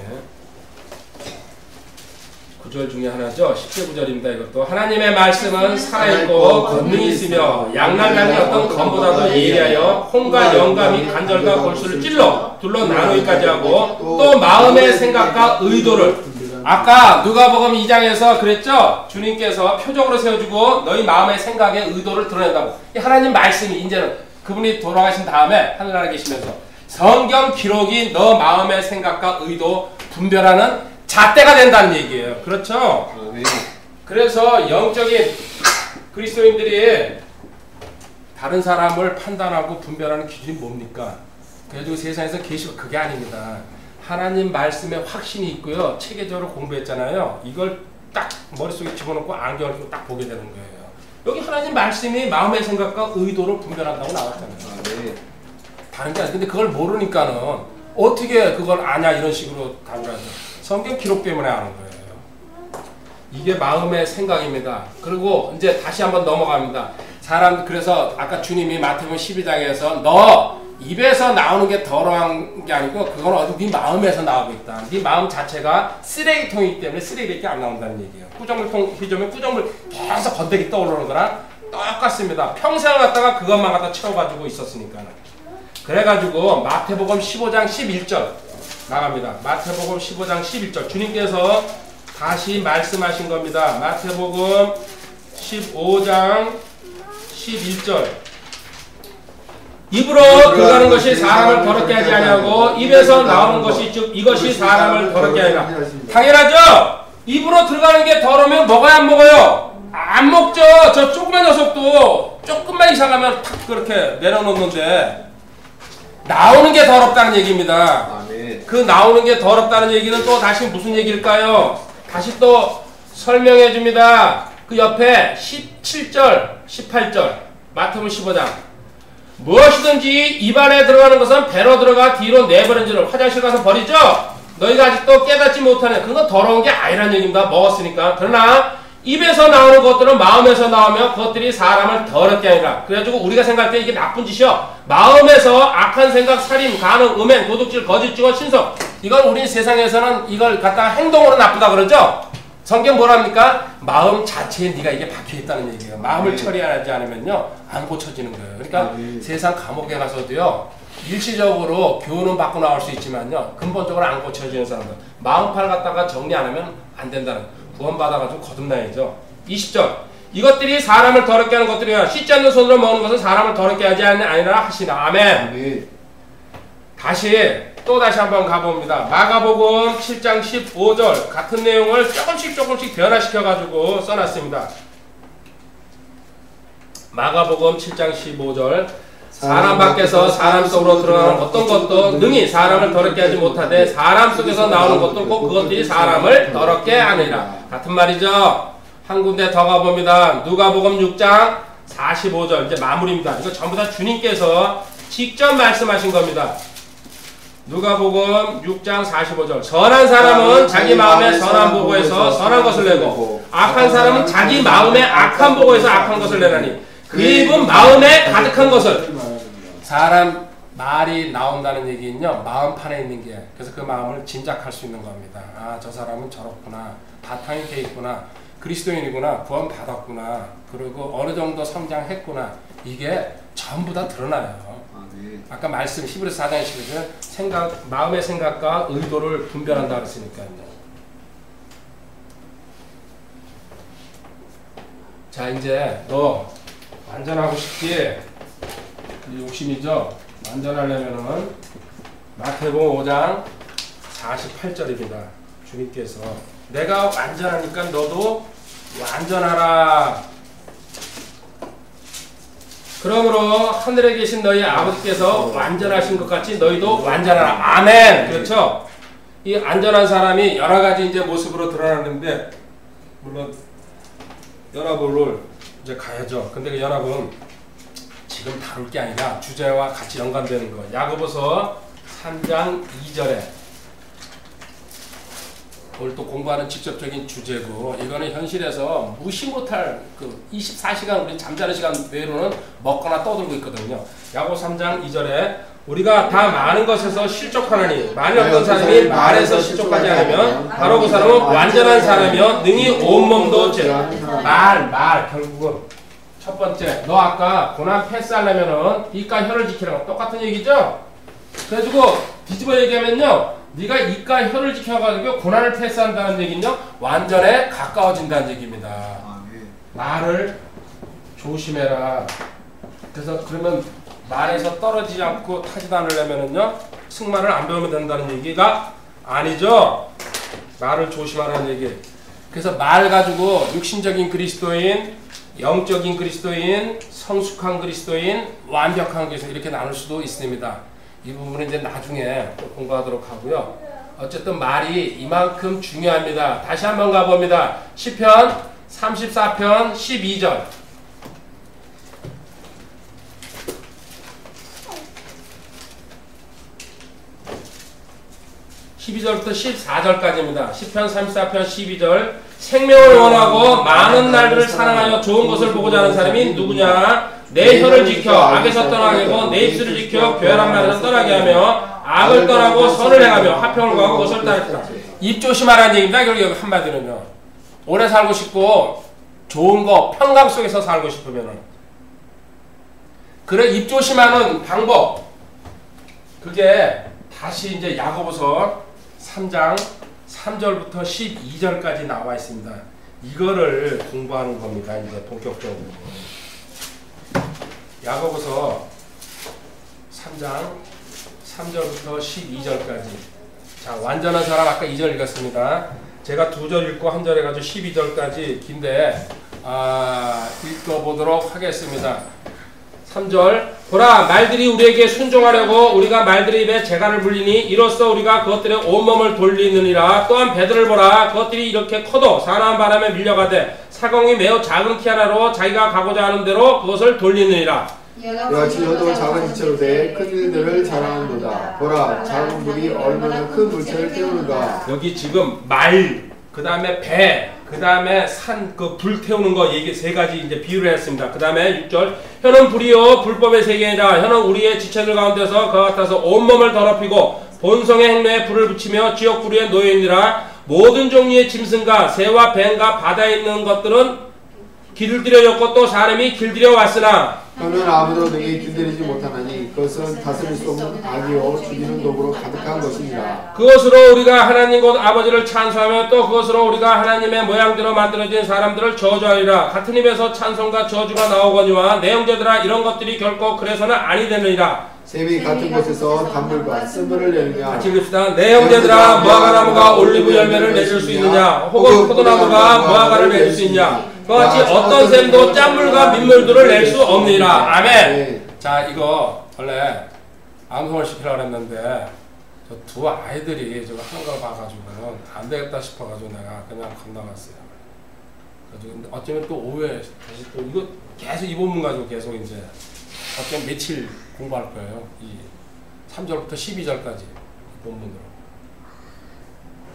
구절 중에 하나죠. 10절 구절입니다. 이것도 하나님의 말씀은 살아있고 권능이 있으며 양날강의 어떤 검보다도 예리하여 혼과 영과 및 간절과 골수를 찔러 둘러 나누기까지 하고 또 마음의 생각과 의도를 아까 누가복음 2장에서 그랬죠. 주님께서 표적으로 세워주고 너희 마음의 생각의 의도를 드러낸다고. 이 하나님 말씀이 이제는 그분이 돌아가신 다음에 하늘나라에 계시면서 성경 기록이 너 마음의 생각과 의도 분별하는 잣대가 된다는 얘기예요. 그렇죠? 그래서 영적인 그리스도인들이 다른 사람을 판단하고 분별하는 기준이 뭡니까? 그래가지고 세상에서 계시고 그게 아닙니다. 하나님 말씀에 확신이 있고요. 체계적으로 공부했잖아요. 이걸 딱 머릿속에 집어넣고 안경을 끼고 딱 보게 되는 거예요. 여기 하나님 말씀이 마음의 생각과 의도를 분별한다고 나왔잖아요. 다른 게 아니라 근데 그걸 모르니까는 어떻게 그걸 아냐 이런 식으로 답을 하죠. 성경 기록 때문에 아는 거예요. 이게 마음의 생각입니다. 그리고 이제 다시 한번 넘어갑니다. 사람 그래서 아까 주님이 마태복음 12장에서 너 입에서 나오는 게 더러운 게 아니고 그건 어디 네 마음에서 나오고 있다. 네 마음 자체가 쓰레기통이기 때문에 쓰레기밖에 안 나온다는 얘기예요. 꾸정물통 휘저으면 꾸정물 계속 건더기 떠오르는 거랑 똑같습니다. 평생을 갖다가 그것만 갖다 채워가지고 있었으니까는. 그래가지고 마태복음 15장 11절 나갑니다. 마태복음 15장 11절 주님께서 다시 말씀하신 겁니다. 마태복음 15장 11절 입으로 들어가는 것이 사람을 더럽게 하지 아니하고 입에서 나오는 것이 즉 이것이 사람을 더럽게 하리라. 당연하죠. 입으로 들어가는 게 더러우면 먹어야 안 먹어요? 안 먹죠. 저 조그만 녀석도 조금만 이상하면 탁 그렇게 내려놓는데 나오는 게 더럽다는 얘기입니다. 그 나오는 게 더럽다는 얘기는 또 다시 무슨 얘기일까요? 다시 또 설명해 줍니다. 그 옆에 17절, 18절 마태복음 15장 무엇이든지 입안에 들어가는 것은 배로 들어가 뒤로 내버린 줄을 화장실 가서 버리죠? 너희가 아직도 깨닫지 못하는 그건 더러운 게 아니란 얘기입니다. 먹었으니까. 그러나 입에서 나오는 것들은 마음에서 나오면 그것들이 사람을 더럽게 하니라. 그래가지고 우리가 생각할 때 이게 나쁜 짓이요. 마음에서 악한 생각, 살인, 간음, 음행, 도둑질, 거짓, 증언, 신성 이걸 우리 세상에서는 이걸 갖다가 행동으로 나쁘다 그러죠? 성경 뭐랍니까? 마음 자체에 네가 이게 박혀있다는 얘기예요. 마음을 처리하지 않으면요 안 고쳐지는 거예요. 그러니까 세상 감옥에 가서도요 일시적으로 교훈은 받고 나올 수 있지만요 근본적으로 안 고쳐지는 사람들 마음팔 갖다가 정리 안 하면 안 된다는 거예요. 구원받아가지고 거듭나야죠. 20절 이것들이 사람을 더럽게 하는 것들이야. 씻지 않는 손으로 먹는 것은 사람을 더럽게 하지 아니라 하시나. 아멘. 다시 한번 가봅니다. 마가복음 7장 15절 같은 내용을 조금씩 변화시켜가지고 써놨습니다. 마가복음 7장 15절 사람 밖에서 사람 속으로 들어가는 어떤 것도 능히 사람을 더럽게 하지 못하되 사람 속에서 나오는 것도 꼭 그것들이 사람을 더럽게 하느니라. 같은 말이죠. 한 군데 더 가봅니다. 누가복음 6장 45절 이제 마무리입니다. 이거 전부 다 주님께서 직접 말씀하신 겁니다. 누가복음 6장 45절 선한 사람은 자기 마음에 선한 보고해서 선한 것을 내고 악한 사람은 자기 마음에 악한 보고해서 악한 것을 내라니 그 입은 마음에 가득한 것을 사람 말이 나온다는 얘기는요 마음판에 있는 게 그래서 그 마음을 짐작할 수 있는 겁니다. 아, 저 사람은 저렇구나, 바탕이 돼 있구나, 그리스도인이구나, 구원 받았구나, 그리고 어느 정도 성장했구나, 이게 전부 다 드러나요. 아까 말씀 히브리서 4장에 생각, 마음의 생각과 의도를 분별한다 그랬으니까요. 자, 이제 너 완전하고 싶지? 욕심이죠? 완전하려면은 마태복음 5장 48절입니다. 주님께서 내가 완전하니까 너도 완전하라. 그러므로 하늘에 계신 너희 아버지께서 완전하신 것 같이 너희도 완전하라. 아멘. 그렇죠? 이 안전한 사람이 여러 가지 이제 모습으로 드러나는데, 물론 연합을 이제 가야죠. 근데 그 연합은 지금 다룰 게 아니라 주제와 같이 연관되는 거. 야고보서 3장 2절에 오늘 또 공부하는 직접적인 주제고, 이거는 현실에서 무시 못할 그 24시간 우리 잠자는 시간 외로는 먹거나 떠들고 있거든요. 야고보서 3장 2절에 우리가 다 많은 것에서 실족하나니 만일 어떤 사람이 말에서 실족하지 않으면 바로 그 사람은 완전한 사람이요 능히 온몸도 말 결국은 첫 번째, 너 아까 고난 패스하려면은 이과 혀를 지키라고 똑같은 얘기죠? 그래가지고 뒤집어 얘기하면요, 네가 이과 혀를 지켜가지고 고난을 패스한다는 얘기는요, 완전에 가까워진다는 얘기입니다. 말을 조심해라. 그래서 그러면 말에서 떨어지지 않고 타지도 않으려면은요, 승마를 안 배우면 된다는 얘기가 아니죠. 말을 조심하라는 얘기. 그래서 말 가지고 육신적인 그리스도인, 영적인 그리스도인, 성숙한 그리스도인, 완벽한 그리스도인 이렇게 나눌 수도 있습니다. 이 부분은 이제 나중에 또 공부하도록 하고요. 어쨌든 말이 이만큼 중요합니다. 다시 한번 가봅니다. 시편 34편 12절. 12절부터 14절까지입니다. 시편 34편 12절. 생명을 원하고 많은 날들을 사랑하여 좋은 것을 보고자 하는 사람이 누구냐? 내 혀를 지켜 악에서 떠나게 하고 내 입술을 지켜 교활한 말에서 떠나게 하며 악을 떠나고 선을 행하며 화평을 구하고 그것을 따르라. 입 조심하라는 얘기입니다. 결국 한마디로는요, 오래 살고 싶고 좋은 거 평강 속에서 살고 싶으면은, 그래 입 조심하는 방법, 그게 다시 이제 야고보서 3장 3절부터 12절까지 나와 있습니다. 이거를 공부하는 겁니다. 이제 본격적으로. 야고보서 3장 3절부터 12절까지. 자, 완전한 사람 아까 2절 읽었습니다. 제가 2절 읽고 1절 해가지고 12절까지 긴데 읽어보도록 하겠습니다. 3절. 보라, 말들이 우리에게 순종하려고 우리가 말들의 입에 재갈을 물리니 이로써 우리가 그것들의 온몸을 돌리느니라. 또한 배들을 보라, 그것들이 이렇게 커도 사나운 바람에 밀려가되 사공이 매우 작은 키 하나로 자기가 가고자 하는 대로 그것을 돌리느니라. 여같이 너도 작은 이체로 돼 큰 일들을 자랑하는도다. 보라, 작은 물이 얼마나 큰 물체를 태우는가. 여기 지금 말, 그 다음에 배, 그 다음에 산, 그 불 태우는 거 얘기 세 가지 이제 비유를 했습니다. 그 다음에 6절. 혀는 불이요 불법의 세계이라. 혀는 우리의 지체들 가운데서 그와 같아서 온몸을 더럽히고 본성의 행로에 불을 붙이며 지옥 불의에 놓여있느라. 모든 종류의 짐승과 새와 뱀과 바다에 있는 것들은 길들여졌고 또 사람이 길들여 왔으나 혀는 아무도 능히 길들이지 못하나니 그것은 다스릴 수 없는 악이요 죽이는 독으로 가득한 것이니라. 그것으로 우리가 하나님 곧 아버지를 찬송하며 또 그것으로 우리가 하나님의 모양대로 만들어진 사람들을 저주하리라. 같은 입에서 찬송과 저주가 나오거니와 내 형제들아, 이런 것들이 결코 그래서는 아니 되느니라. 샘이 같은 곳에서 단물과 쓴물을 내느냐. 같이 읽읍시다. 내 형제들아, 무화과나무가 올리브 열매를 맺을 수 있느냐? 혹은 포도나무가 무화과를 맺을 수 있냐? 그같이 어떤 샘도 짠물과 민물들을 낼 수 없느니라. 아멘. 자, 이거 원래 암송을 시키려고 했는데 저 두 아이들이 저거 하는 걸 봐가지고는 안 되겠다 싶어가지고 내가 그냥 건너갔어요. 그래서 어쩌면 또 오후에 다시 또 이거 계속 이 본문 가지고 계속 이제 어쩌면 며칠 공부할 거예요. 이 3절부터 12절까지 본문으로.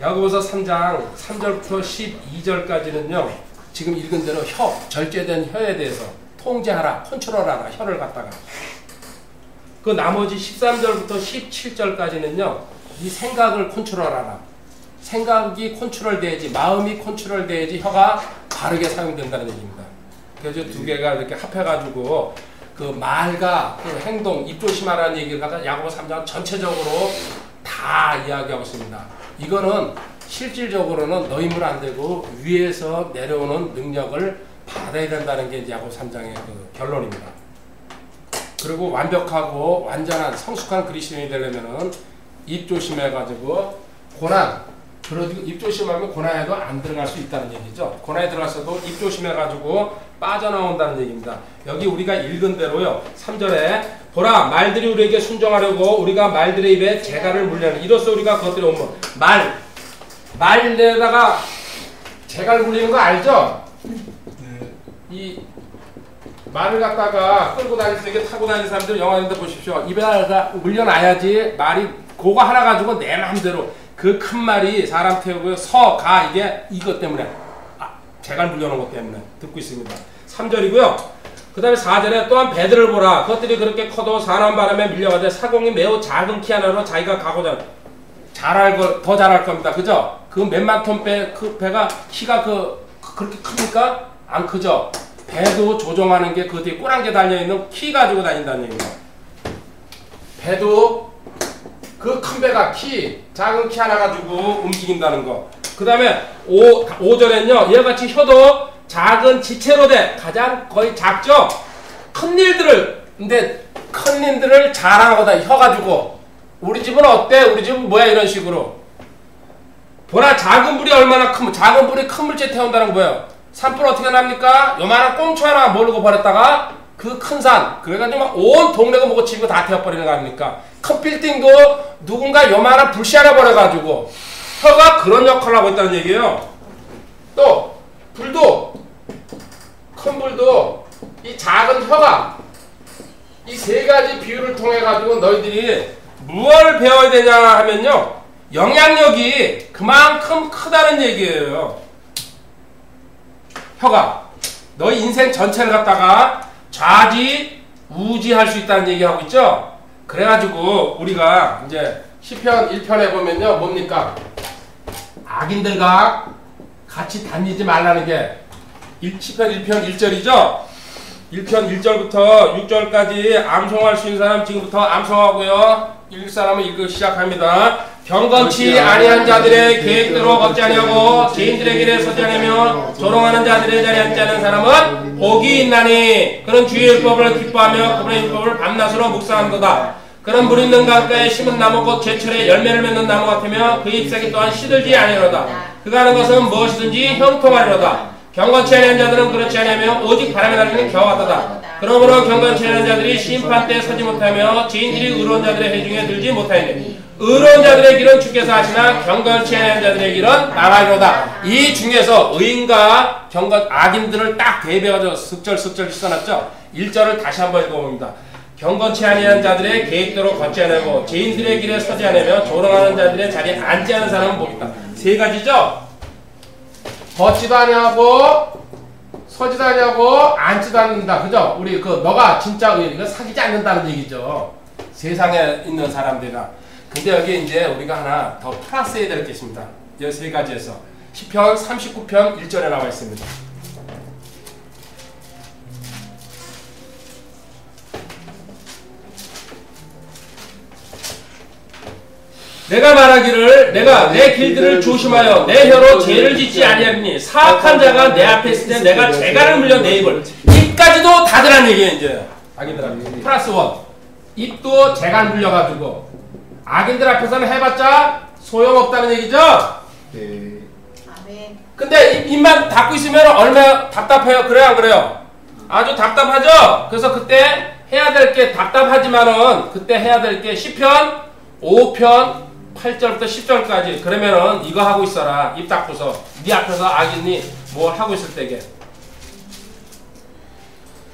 야고보서 3장 3절부터 12절까지는요. 지금 읽은 대로 혀, 절제된 혀에 대해서 통제하라, 컨트롤하라, 혀를 갖다가. 그 나머지 13절부터 17절까지는요, 이 생각을 컨트롤하라. 생각이 컨트롤돼야지, 마음이 컨트롤돼야지 혀가 바르게 사용된다는 얘기입니다. 그래서 두 개가 이렇게 합해가지고 그 말과 그 행동, 입 조심하라는 얘기를 갖다 야고보 3장 전체적으로 다 이야기하고 있습니다. 이거는 실질적으로는 너희물 안 되고 위에서 내려오는 능력을 받아야 된다는 게 이제 야곱 3장의 그 결론입니다. 그리고 완벽하고 완전한 성숙한 그리스도인이 되려면은 입 조심해가지고 고난, 그러고 입 조심하면 고난에도 안 들어갈 수 있다는 얘기죠. 고난에 들어갔어도 입 조심해가지고 빠져나온다는 얘기입니다. 여기 우리가 읽은 대로요. 3절에 보라 말들이 우리에게 순종하려고 우리가 말들의 입에 재갈을 물려는 이로써 우리가 그것들의 온몸 말에다가 재갈 물리는 거 알죠? 이 말을 갖다가 끌고 다닐 때 타고 다니는 사람들 영화인데 보십시오. 입에다가 물려놔야지 말이 그거 하나 가지고 내 마음대로 그 큰 말이 사람 태우고 가 이게 이것 때문에 재갈 물려놓은 것 때문에 듣고 있습니다. 3절이고요. 그 다음에 4절에 또한 배들을 보라. 그것들이 그렇게 커도 사나운 바람에 밀려가되 사공이 매우 작은 키 하나로 자기가 가고자 더 잘할 겁니다. 그죠? 그 몇만 톤 그 배가 키가 그렇게 큽니까? 안 크죠? 배도 조종하는 게 그 뒤에 꼬랑지 달려있는 키 가지고 다닌다는 얘기예요. 배도 그 큰 배가 작은 키 하나 가지고 움직인다는 거. 그 다음에 5절엔요. 이와 같이 혀도 작은 지체로 돼. 가장 거의 작죠? 큰 일들을 잘하는 거다. 혀 가지고. 우리 집은 어때? 우리 집은 뭐야? 이런 식으로. 보라 작은 불이 얼마나 작은 불이 큰 물체 태운다는 거 뭐예요? 산불 어떻게 납니까? 요만한 꽁초 하나 모르고 버렸다가 그 큰 산 그래가지고 막 온 동네가 뭐고 집이 다 태워버리는 거 아닙니까? 큰 빌딩도 누군가 요만한 불씨 하나 버려가지고 혀가 그런 역할을 하고 있다는 얘기예요. 또 불도 큰 불도 이 작은 혀가 이 세 가지 비유를 통해 가지고 너희들이 무엇을 배워야 되냐 하면요. 영향력이 그만큼 크다는 얘기예요. 혀가 너희 인생 전체를 갖다가 좌지우지할 수 있다는 얘기하고 있죠. 그래가지고 우리가 이제 시편 1편에 보면요. 뭡니까? 악인들과 같이 다니지 말라는 게 시편 1편 1절이죠. 1편 1절부터 6절까지 암송할 수 있는 사람 지금부터 암송하고요. 읽을 사람은 읽기 시작합니다. 경건치 아니한 자들의 계획대로 걷지 아니하고 죄인들의 길에 서지 아니하며 조롱하는 자들의 자리에 앉지 않은 사람은 복이 있나니 그는 주의 율법을 기뻐하며 그분의 율법을 밤낮으로 묵상한도다. 그는 물 있는 강가에 심은 나무 곧 제철에 열매를 맺는 나무 같으며 그 잎사귀 또한 시들지 아니하리로다. 그가 하는 것은 무엇이든지 형통하리로다. 경건치 아니한 자들은 그렇지 아니하며 오직 바람에 날리는 겨와 같도다. 그러므로 경건치 아니한 자들이 심판대에 서지 못하며 죄인들이 의로운 자들의 회중에 들지 못하리니 의로운 자들의 길은 주께서 하시나 경건치 아니한 자들의 길은 망하리로다. 이 중에서 의인과 악인들을 딱 대비해가지고 슥절 써놨죠. 1절을 다시 한번 읽어봅니다. 경건치 아니한 자들의 계획대로 걷지 않으고 죄인들의 길에 서지 않으며 조롱하는 자들의 자리에 앉지 않은 사람은 복이다. 세 가지죠. 걷지도 아니하고 서지도 아니하고 앉지도 않는다. 그죠? 우리 너가 진짜 의인이가 사귀지 않는다는 얘기죠. 세상에 있는 사람들이랑. 근데 여기 이제 우리가 하나 더 플러스해야 될 게 있습니다. 이 세 가지에서 시편 39편 1절에 나와 있습니다. 내가 말하기를 내가 내 길들을 조심하여 내 혀로 죄를 짓지 아니하리니 사악한 자가 내 앞에 있을 때 내가 재갈을 물려 내 입을 입까지도 닫으란 얘기예요. 이제 악인들한테 플러스 원 입도 재갈 물려가지고 악인들 앞에서는 해봤자 소용없다는 얘기죠. 네. 근데 입만 닫고 있으면 얼마나 답답해요. 그래요 안 그래요? 아주 답답하죠. 그래서 그때 해야 될 게 답답하지만은 그때 해야 될 게 시편 5편 8절부터 10절까지 그러면은 이거 하고 있어라. 입 닫고서 네 앞에서 악인이 뭘 하고 있을 때게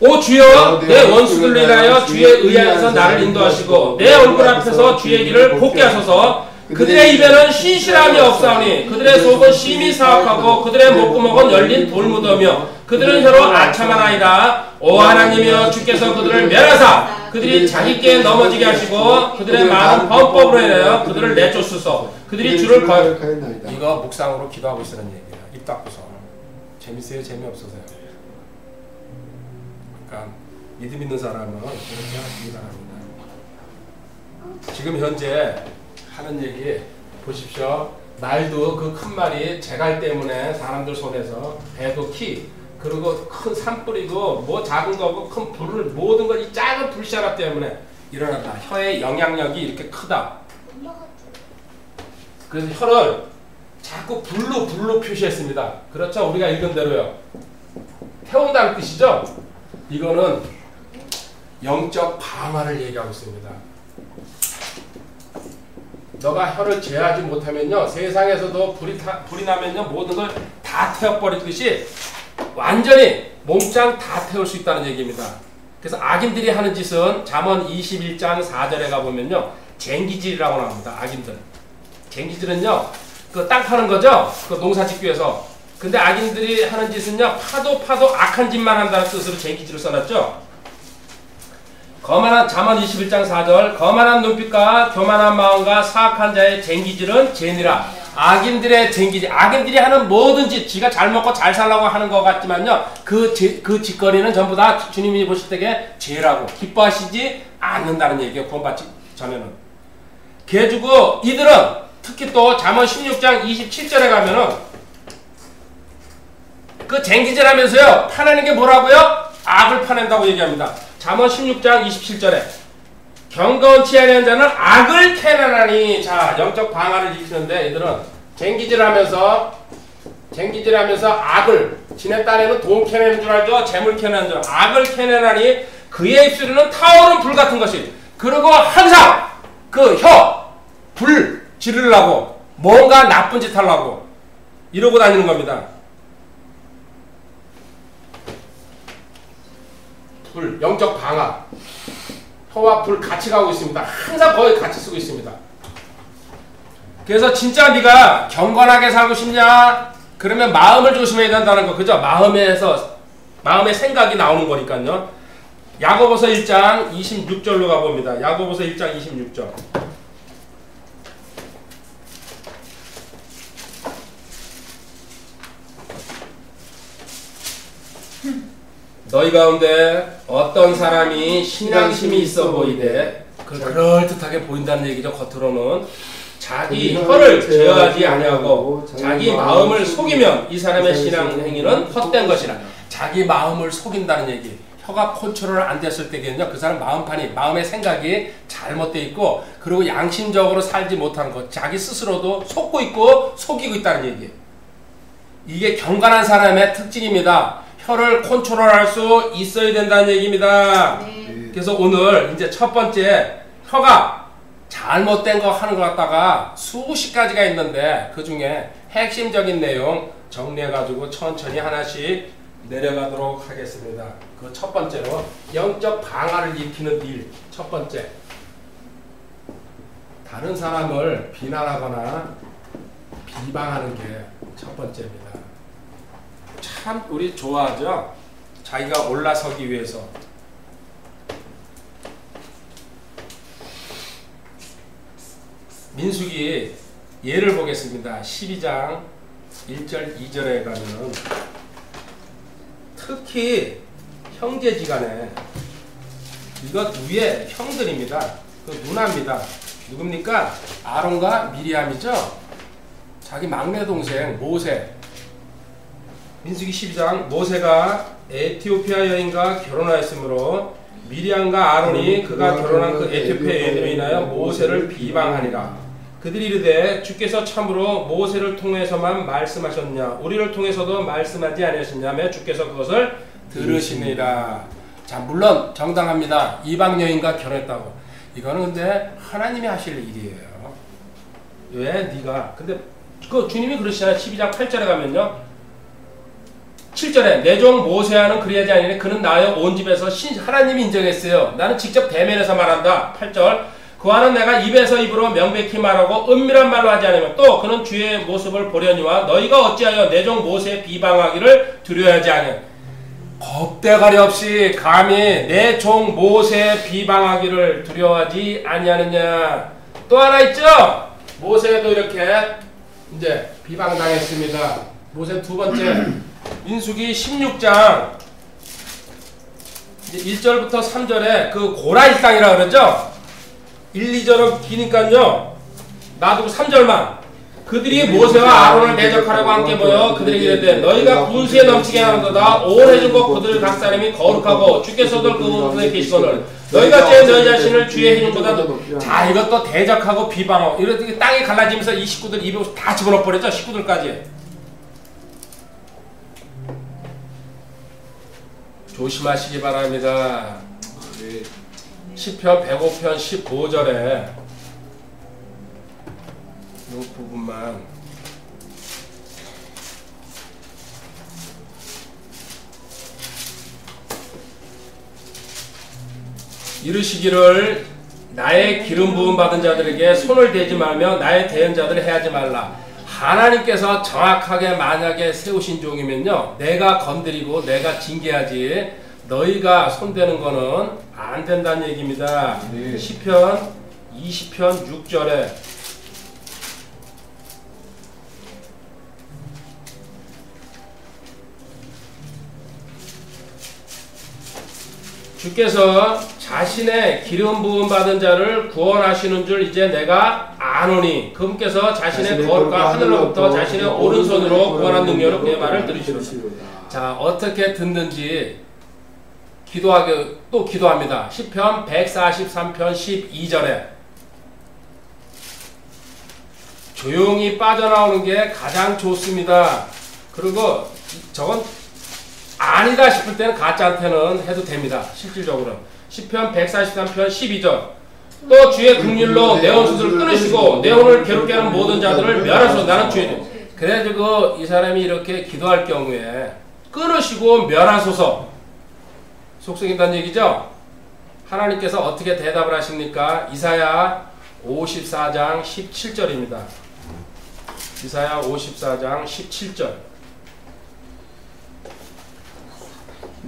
오 주여 내 원수들을 인하여 주의 의하여서 나를 인도하시고 내 얼굴 앞에서 주의 길을 곱게 하소서. 그들의 입에는 신실함이 없사오니 그들의 속은 심히 사악하고 그들의 목구멍은 열린 돌무더며 그들은 혀로 아참하나이다. 오 하나님이여 주께서 그들을 멸하사 그들이 자기께 넘어지게 하시고 그들의 많은 범법으로 인하여 그들을 내쫓으소. 그들이 주를 이거 묵상으로 기도하고 있으는 얘기야. 입 닫고서. 재밌어요? 재미없어서요? 그러니까 믿음 있는 사람은 그렇게 하시기 바랍니다. 지금 현재 하는 얘기 보십시오. 말도 그 큰 말이 재갈 때문에 사람들 손에서 배도 그리고 큰 산불이고 뭐 작은 거고 큰 불을 모든 것 이 작은 불씨 때문에 일어난다. 혀의 영향력이 이렇게 크다. 그래서 혀를 자꾸 불로 표시했습니다. 그렇죠? 우리가 읽은 대로요. 태운다는 뜻이죠? 이거는 영적 방화를 얘기하고 있습니다. 너가 혀를 제하지 못하면요, 세상에서도 불이 나면요, 모든 걸 다 태워버리듯이 완전히 몽땅 다 태울 수 있다는 얘기입니다. 그래서 악인들이 하는 짓은 잠언 21장 4절에 가보면요, 쟁기질이라고 나옵니다. 악인들. 쟁기질은요, 그 땅 파는 거죠? 그 농사 짓기 위해서. 근데 악인들이 하는 짓은요, 파도 악한 짓만 한다는 뜻으로 쟁기질을 써놨죠? 거만한, 잠언 21장 4절, 거만한 눈빛과 교만한 마음과 사악한 자의 쟁기질은 죄니라. 악인들의 쟁기질, 악인들이 하는 모든 짓, 지가 잘 먹고 잘 살라고 하는 것 같지만요, 그 짓거리는 전부 다 주님이 보실 때에 죄라고 기뻐하시지 않는다는 얘기예요. 구원받기 전에는. 그래가지고 이들은 특히 또 잠언 16장 27절에 가면은 그 쟁기질 하면서요, 파내는 게 뭐라고요? 악을 파낸다고 얘기합니다. 잠언 16장 27절에 경건치 아니한 자는 악을 캐내나니. 자, 영적 방화를 일으키는데 이들은 쟁기질하면서 악을, 지네 딴에는 돈 캐내는 줄 알죠? 재물 캐내는 줄 알죠? 악을 캐내나니 그의 입술에는 타오른 불 같은 것이. 그리고 항상 그 불 지르려고 뭔가 나쁜 짓 하려고 이러고 다니는 겁니다. 불, 영적 방화. 혀와 불 같이 가고 있습니다. 항상 거의 같이 쓰고 있습니다. 그래서 진짜 네가 경건하게 살고 싶냐? 그러면 마음을 조심해야 된다는 거. 그죠? 마음의 생각이 나오는 거니까요. 야고보서 1장 26절로 가봅니다. 야고보서 1장 26절. 너희 가운데 어떤 사람이 신앙심이 있어 보이되, 그럴듯하게 보인다는 얘기죠. 겉으로는. 자기 혀를 제어하지 아니하고 자기 마음을 속이면 이 사람의 신앙 행위는 헛된 것이라. 자기 마음을 속인다는 얘기. 혀가 컨트롤 안 됐을 때는요, 그 사람 마음의 생각이 잘못되어 있고, 그리고 양심적으로 살지 못하는 것. 자기 스스로도 속고 있고 속이고 있다는 얘기예요. 이게 경건한 사람의 특징입니다. 혀를 컨트롤할 수 있어야 된다는 얘기입니다. 네. 그래서 오늘 이제 첫 번째, 혀가 잘못된 거 하는 것 같다가 수십 가지가 있는데 그 중에 핵심적인 내용 정리해가지고 천천히 하나씩 내려가도록 하겠습니다. 그 첫 번째로 영적 방화를 일으키는 일. 첫 번째, 다른 사람을 비난하거나 비방하는 게 첫 번째입니다. 참 우리 좋아하죠? 자기가 올라서기 위해서. 민수기 예를 보겠습니다. 12장 1절 2절에 가면은 특히 형제지간에, 이것 위에 형들입니다. 그 누나입니다. 누굽니까? 아론과 미리암이죠? 자기 막내 동생 모세. 민수기 12장, 모세가 에티오피아 여인과 결혼하였으므로 미리암과 아론이 그가 결혼한 그 에티오피아 여인으로 인하여 모세를 비방하니라. 그들이 이르되 주께서 참으로 모세를 통해서만 말씀하셨냐, 우리를 통해서도 말씀하지 아니하셨냐며 주께서 그것을 들으시니라. 자, 물론 정당합니다. 이방 여인과 결혼했다고. 이거는 근데 하나님이 하실 일이에요. 왜 네가, 근데 그 주님이 그러시잖아요. 12장 8절에 가면요, 7절에 내 종 모세와는 그리하지 아니하니 그는 나의 온 집에서 하나님이 인정했어요. 나는 직접 대면해서 말한다. 8절, 그와는 내가 입에서 입으로 명백히 말하고 은밀한 말로 하지 않으면 또 그는 주의 모습을 보려니와 너희가 어찌하여 내 종 모세의 비방하기를 두려워하지 아니하냐. 겁대가리 없이 감히 내 종 모세의 비방하기를 두려워하지 아니하느냐. 또 하나 있죠? 모세도 이렇게 이제 비방당했습니다. 모세 두 번째, 민수기 16장 이제 1절부터 3절에 그 고라일당이라 그러죠? 1, 2절은 기니까요, 놔두고 3절만. 그들이 모세와 아론을 대적하려고 함께 모여 그들에게 이르되 너희가 분수에 넘치게 하는도다 온 회중과 그들 각 사람이 거룩하고 주께서도 그분에 계시거늘 너희가 제 너희 자신을 주의 행위보다 자 이것도 대적하고 비방하고 이렇게 땅이 갈라지면서 이 식구들 250 다 집어넣어 버렸죠. 식구들까지. 조심하시기 바랍니다. 시편 105편 15절에 이 부분만 이르시기를 나의 기름 부음 받은 자들에게 손을 대지 말며 나의 대언자들을 해하지 말라. 하나님께서 정확하게 만약에 세우신 종이면요 내가 건드리고 내가 징계하지 너희가 손대는 거는 안 된다는 얘기입니다. 네. 시편 20편 6절에 주께서 자신의 기름 부음 받은 자를 구원하시는 줄 이제 내가 아노니 그분께서 자신의 거룩과 하늘로부터 자신의 오른손으로 구원한 능력으로 그의 말을 들으시리로다. 자 어떻게 듣는지 기도하게 또 기도합니다. 시편 143편 12절에 조용히 빠져나오는 게 가장 좋습니다. 그리고 저건 아니다 싶을 때는 가짜한테는 해도 됩니다. 실질적으로 시편 143편 12절 또 주의 긍휼로 내 원수들을 끊으시고 내 혼을 괴롭게 하는 모든 자들을 멸하소서 나는 주의 그래가지고 이 사람이 이렇게 기도할 경우에 끊으시고 멸하소서 속삭인다는 얘기죠. 하나님께서 어떻게 대답을 하십니까? 이사야 54장 17절입니다. 이사야 54장 17절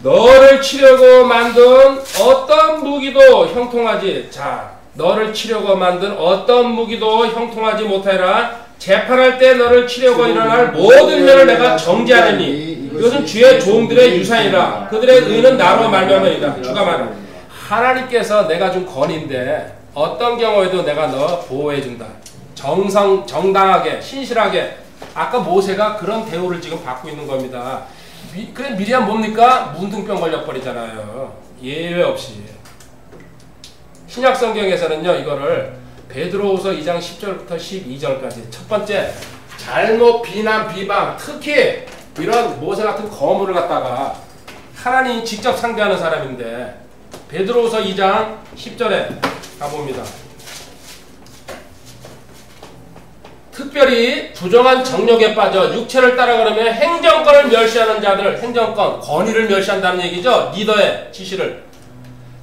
너를 치려고 만든 어떤 무기도 형통하지 자 너를 치려고 만든 어떤 무기도 형통하지 못하리라 재판할 때 너를 치려고 일어날 모든 혀를 내가 정죄하리니 이것은 주의 종들의 유산이라 그들의 의는 나로 말미암으리라. 주가 말하라 하나님께서 내가 준 건인데 어떤 경우에도 내가 너 보호해준다. 정당하게 신실하게 아까 모세가 그런 대우를 지금 받고 있는 겁니다. 그래 미리암 뭡니까? 문둥병 걸려버리잖아요. 예외 없이. 신약 성경에서는요 이거를 베드로후서 2장 10절부터 12절까지 첫 번째 잘못 비난 비방 특히 이런 모세 같은 거물을 갖다가 하나님이 직접 상대하는 사람인데 베드로후서 2장 10절에 가봅니다. 특별히 부정한 정욕에 빠져 육체를 따라가려면 행정권을 멸시하는 자들 행정권, 권위를 멸시한다는 얘기죠. 리더의 지시를.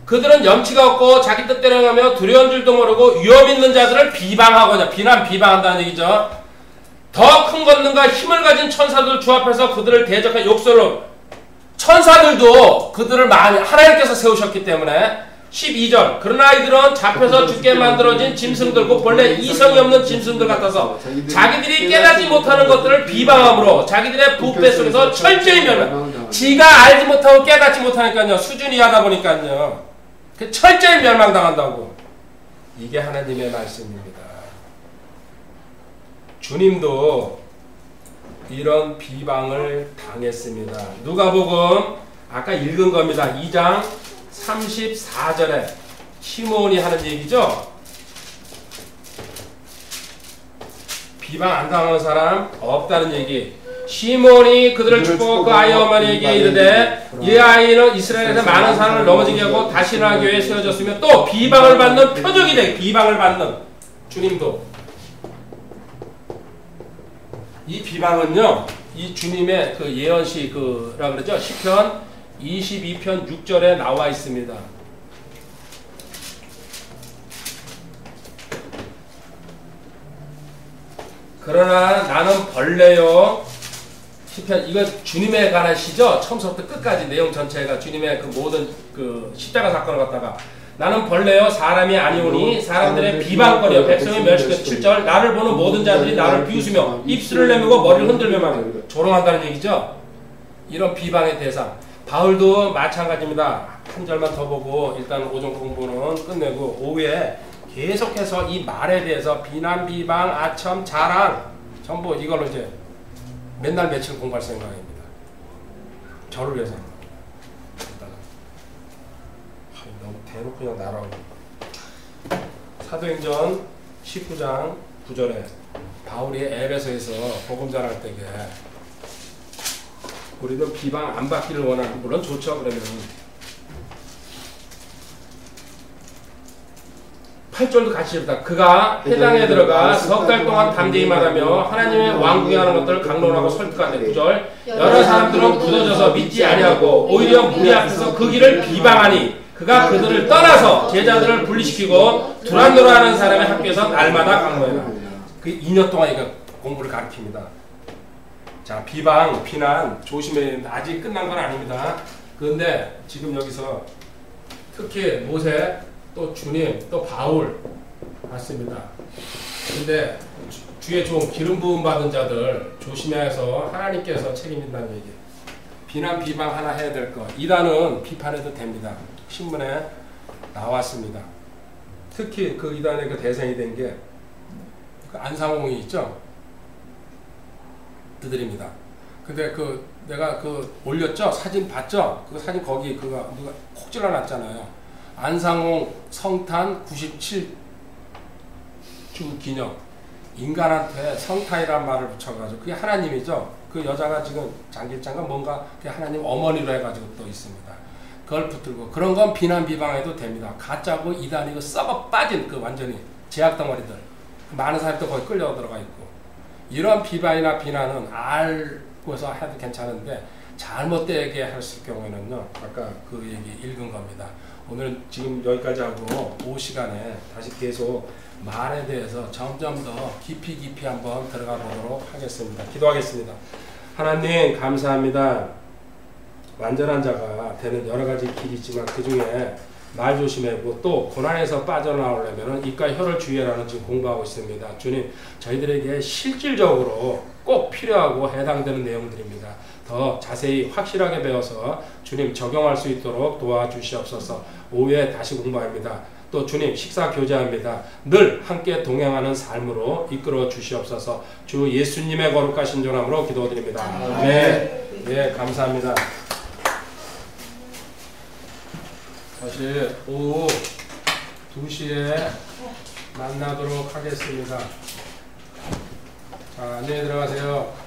그들은 염치가 없고 자기 뜻대로 행하며 두려운 줄도 모르고 위험 있는 자들을 비방하거나 비방한다는 얘기죠. 더 큰 권능과 힘을 가진 천사들 주 앞에서 그들을 대적한 욕설로 천사들도 그들을 하나님께서 세우셨기 때문에 12절 그러나 이들은 잡혀서 죽게 만들어진 짐승들고 본래 이성이 없는 짐승들 같아서 자기들이 깨닫지 못하는 것들을 비방함으로 자기들의 부패 속에서 철저히 멸망 지가 알지 못하고 깨닫지 못하니까요 수준이 하다 보니까요 철저히 멸망당한다고. 이게 하나님의 말씀입니다. 주님도 이런 비방을 당했습니다. 누가복음 아까 읽은 겁니다. 2장 34절에 시몬이 하는 얘기죠. 비방 안 당하는 사람 없다는 얘기. 시몬이 그들을 축복하고 그 아이 어머니에게 이르되 이 아이는 이스라엘에서 많은 사람을 넘어지게 하고 다시나 교회에 세워졌으며 또 비방을 받는 표적이 돼. 비방을 받는 주님도. 이 비방은요 이 주님의 그 예언시 그라 그러죠. 시편 22편 6절에 나와 있습니다. 그러나 나는 벌레요. 시편 이거 주님에 관한 시죠. 처음부터 끝까지 내용 전체가 주님의 그 모든 그 십자가 사건을 갖다가 나는 벌레요 사람이 아니오니 사람들의 비방거리여 백성의 멸시켜 7절 나를 보는 모든 자들이 나를 비웃으며 입술을 내밀고 머리를 흔들며 막 조롱한다는 얘기죠. 이런 비방의 대상. 바울도 마찬가지입니다. 한 절만 더 보고 일단 오전 공부는 끝내고 오후에 계속해서 이 말에 대해서 비난, 비방, 아첨, 자랑 전부 이걸로 이제 맨날 며칠 공부할 생각입니다. 저를 위해서. 너무 대놓고 그냥 나라고. 사도행전 19장 9절에 바울이 에베소에서 복음 전할 때에 우리는 비방 안 받기를 원하는, 물론 좋죠. 그러면 8절도 같이 읽다. 그가 회당에 들어가 석 달 동안 담대히 말하며 하나님의 왕국에 하는 것들을 강론하고 설득하되 9절 여러 사람들은 굳어져서 믿지 아니하고 오히려 무리 앞에서 그 길을 비방하니 그가 그들을 떠나서 제자들을 분리시키고 두란노라하는 사람의 학교에서 날마다 강론해라. 그 2년 동안 이거 공부를 가르칩니다. 자, 비방, 비난 조심해야 되는데 아직 끝난 건 아닙니다. 그런데 지금 여기서 특히 모세, 또 주님, 또 바울 맞습니다. 근데 주의 종 기름 부음 받은 자들 조심해서 하나님께서 책임진다는 얘기. 비난, 비방 하나 해야 될 거. 이단은 비판해도 됩니다. 신문에 나왔습니다. 특히 그 이단의 그 대상이 된 게 그 안상홍이 있죠. 드립니다. 근데 그 내가 그 올렸죠? 사진 봤죠? 그 사진 거기 그거 누가 콕 찔러놨잖아요. 안상홍 성탄 97주 기념. 인간한테 성탄이란 말을 붙여가지고 그게 하나님이죠. 그 여자가 지금 장길장가 뭔가 그게 하나님 어머니로 해가지고 또 있습니다. 그걸 붙들고 그런 건 비난 비방해도 됩니다. 가짜고 이단이고 썩어 빠진 그 완전히 제약덩어리들. 많은 사람이 또 거기 끌려 들어가 있고. 이런 비방이나 비난은 알고서 해도 괜찮은데 잘못되게 했을 경우에는요. 아까 그 얘기 읽은 겁니다. 오늘 지금 여기까지 하고 오후 시간에 다시 계속 말에 대해서 점점 더 깊이 한번 들어가 보도록 하겠습니다. 기도하겠습니다. 하나님 감사합니다. 완전한 자가 되는 여러 가지 길이 있지만 그 중에 말 조심하고 또 고난에서 빠져나오려면 입과 혀를 주의하라는 지금 공부하고 있습니다. 주님, 저희들에게 실질적으로 꼭 필요하고 해당되는 내용들입니다. 더 자세히 확실하게 배워서 주님 적용할 수 있도록 도와주시옵소서. 오후에 다시 공부합니다. 또 주님 식사 교제합니다. 늘 함께 동행하는 삶으로 이끌어 주시옵소서. 주 예수님의 거룩하신 전함으로 기도드립니다. 네, 네, 감사합니다. 다시 오후 2시에 만나도록 하겠습니다. 자, 안녕히 들어가세요.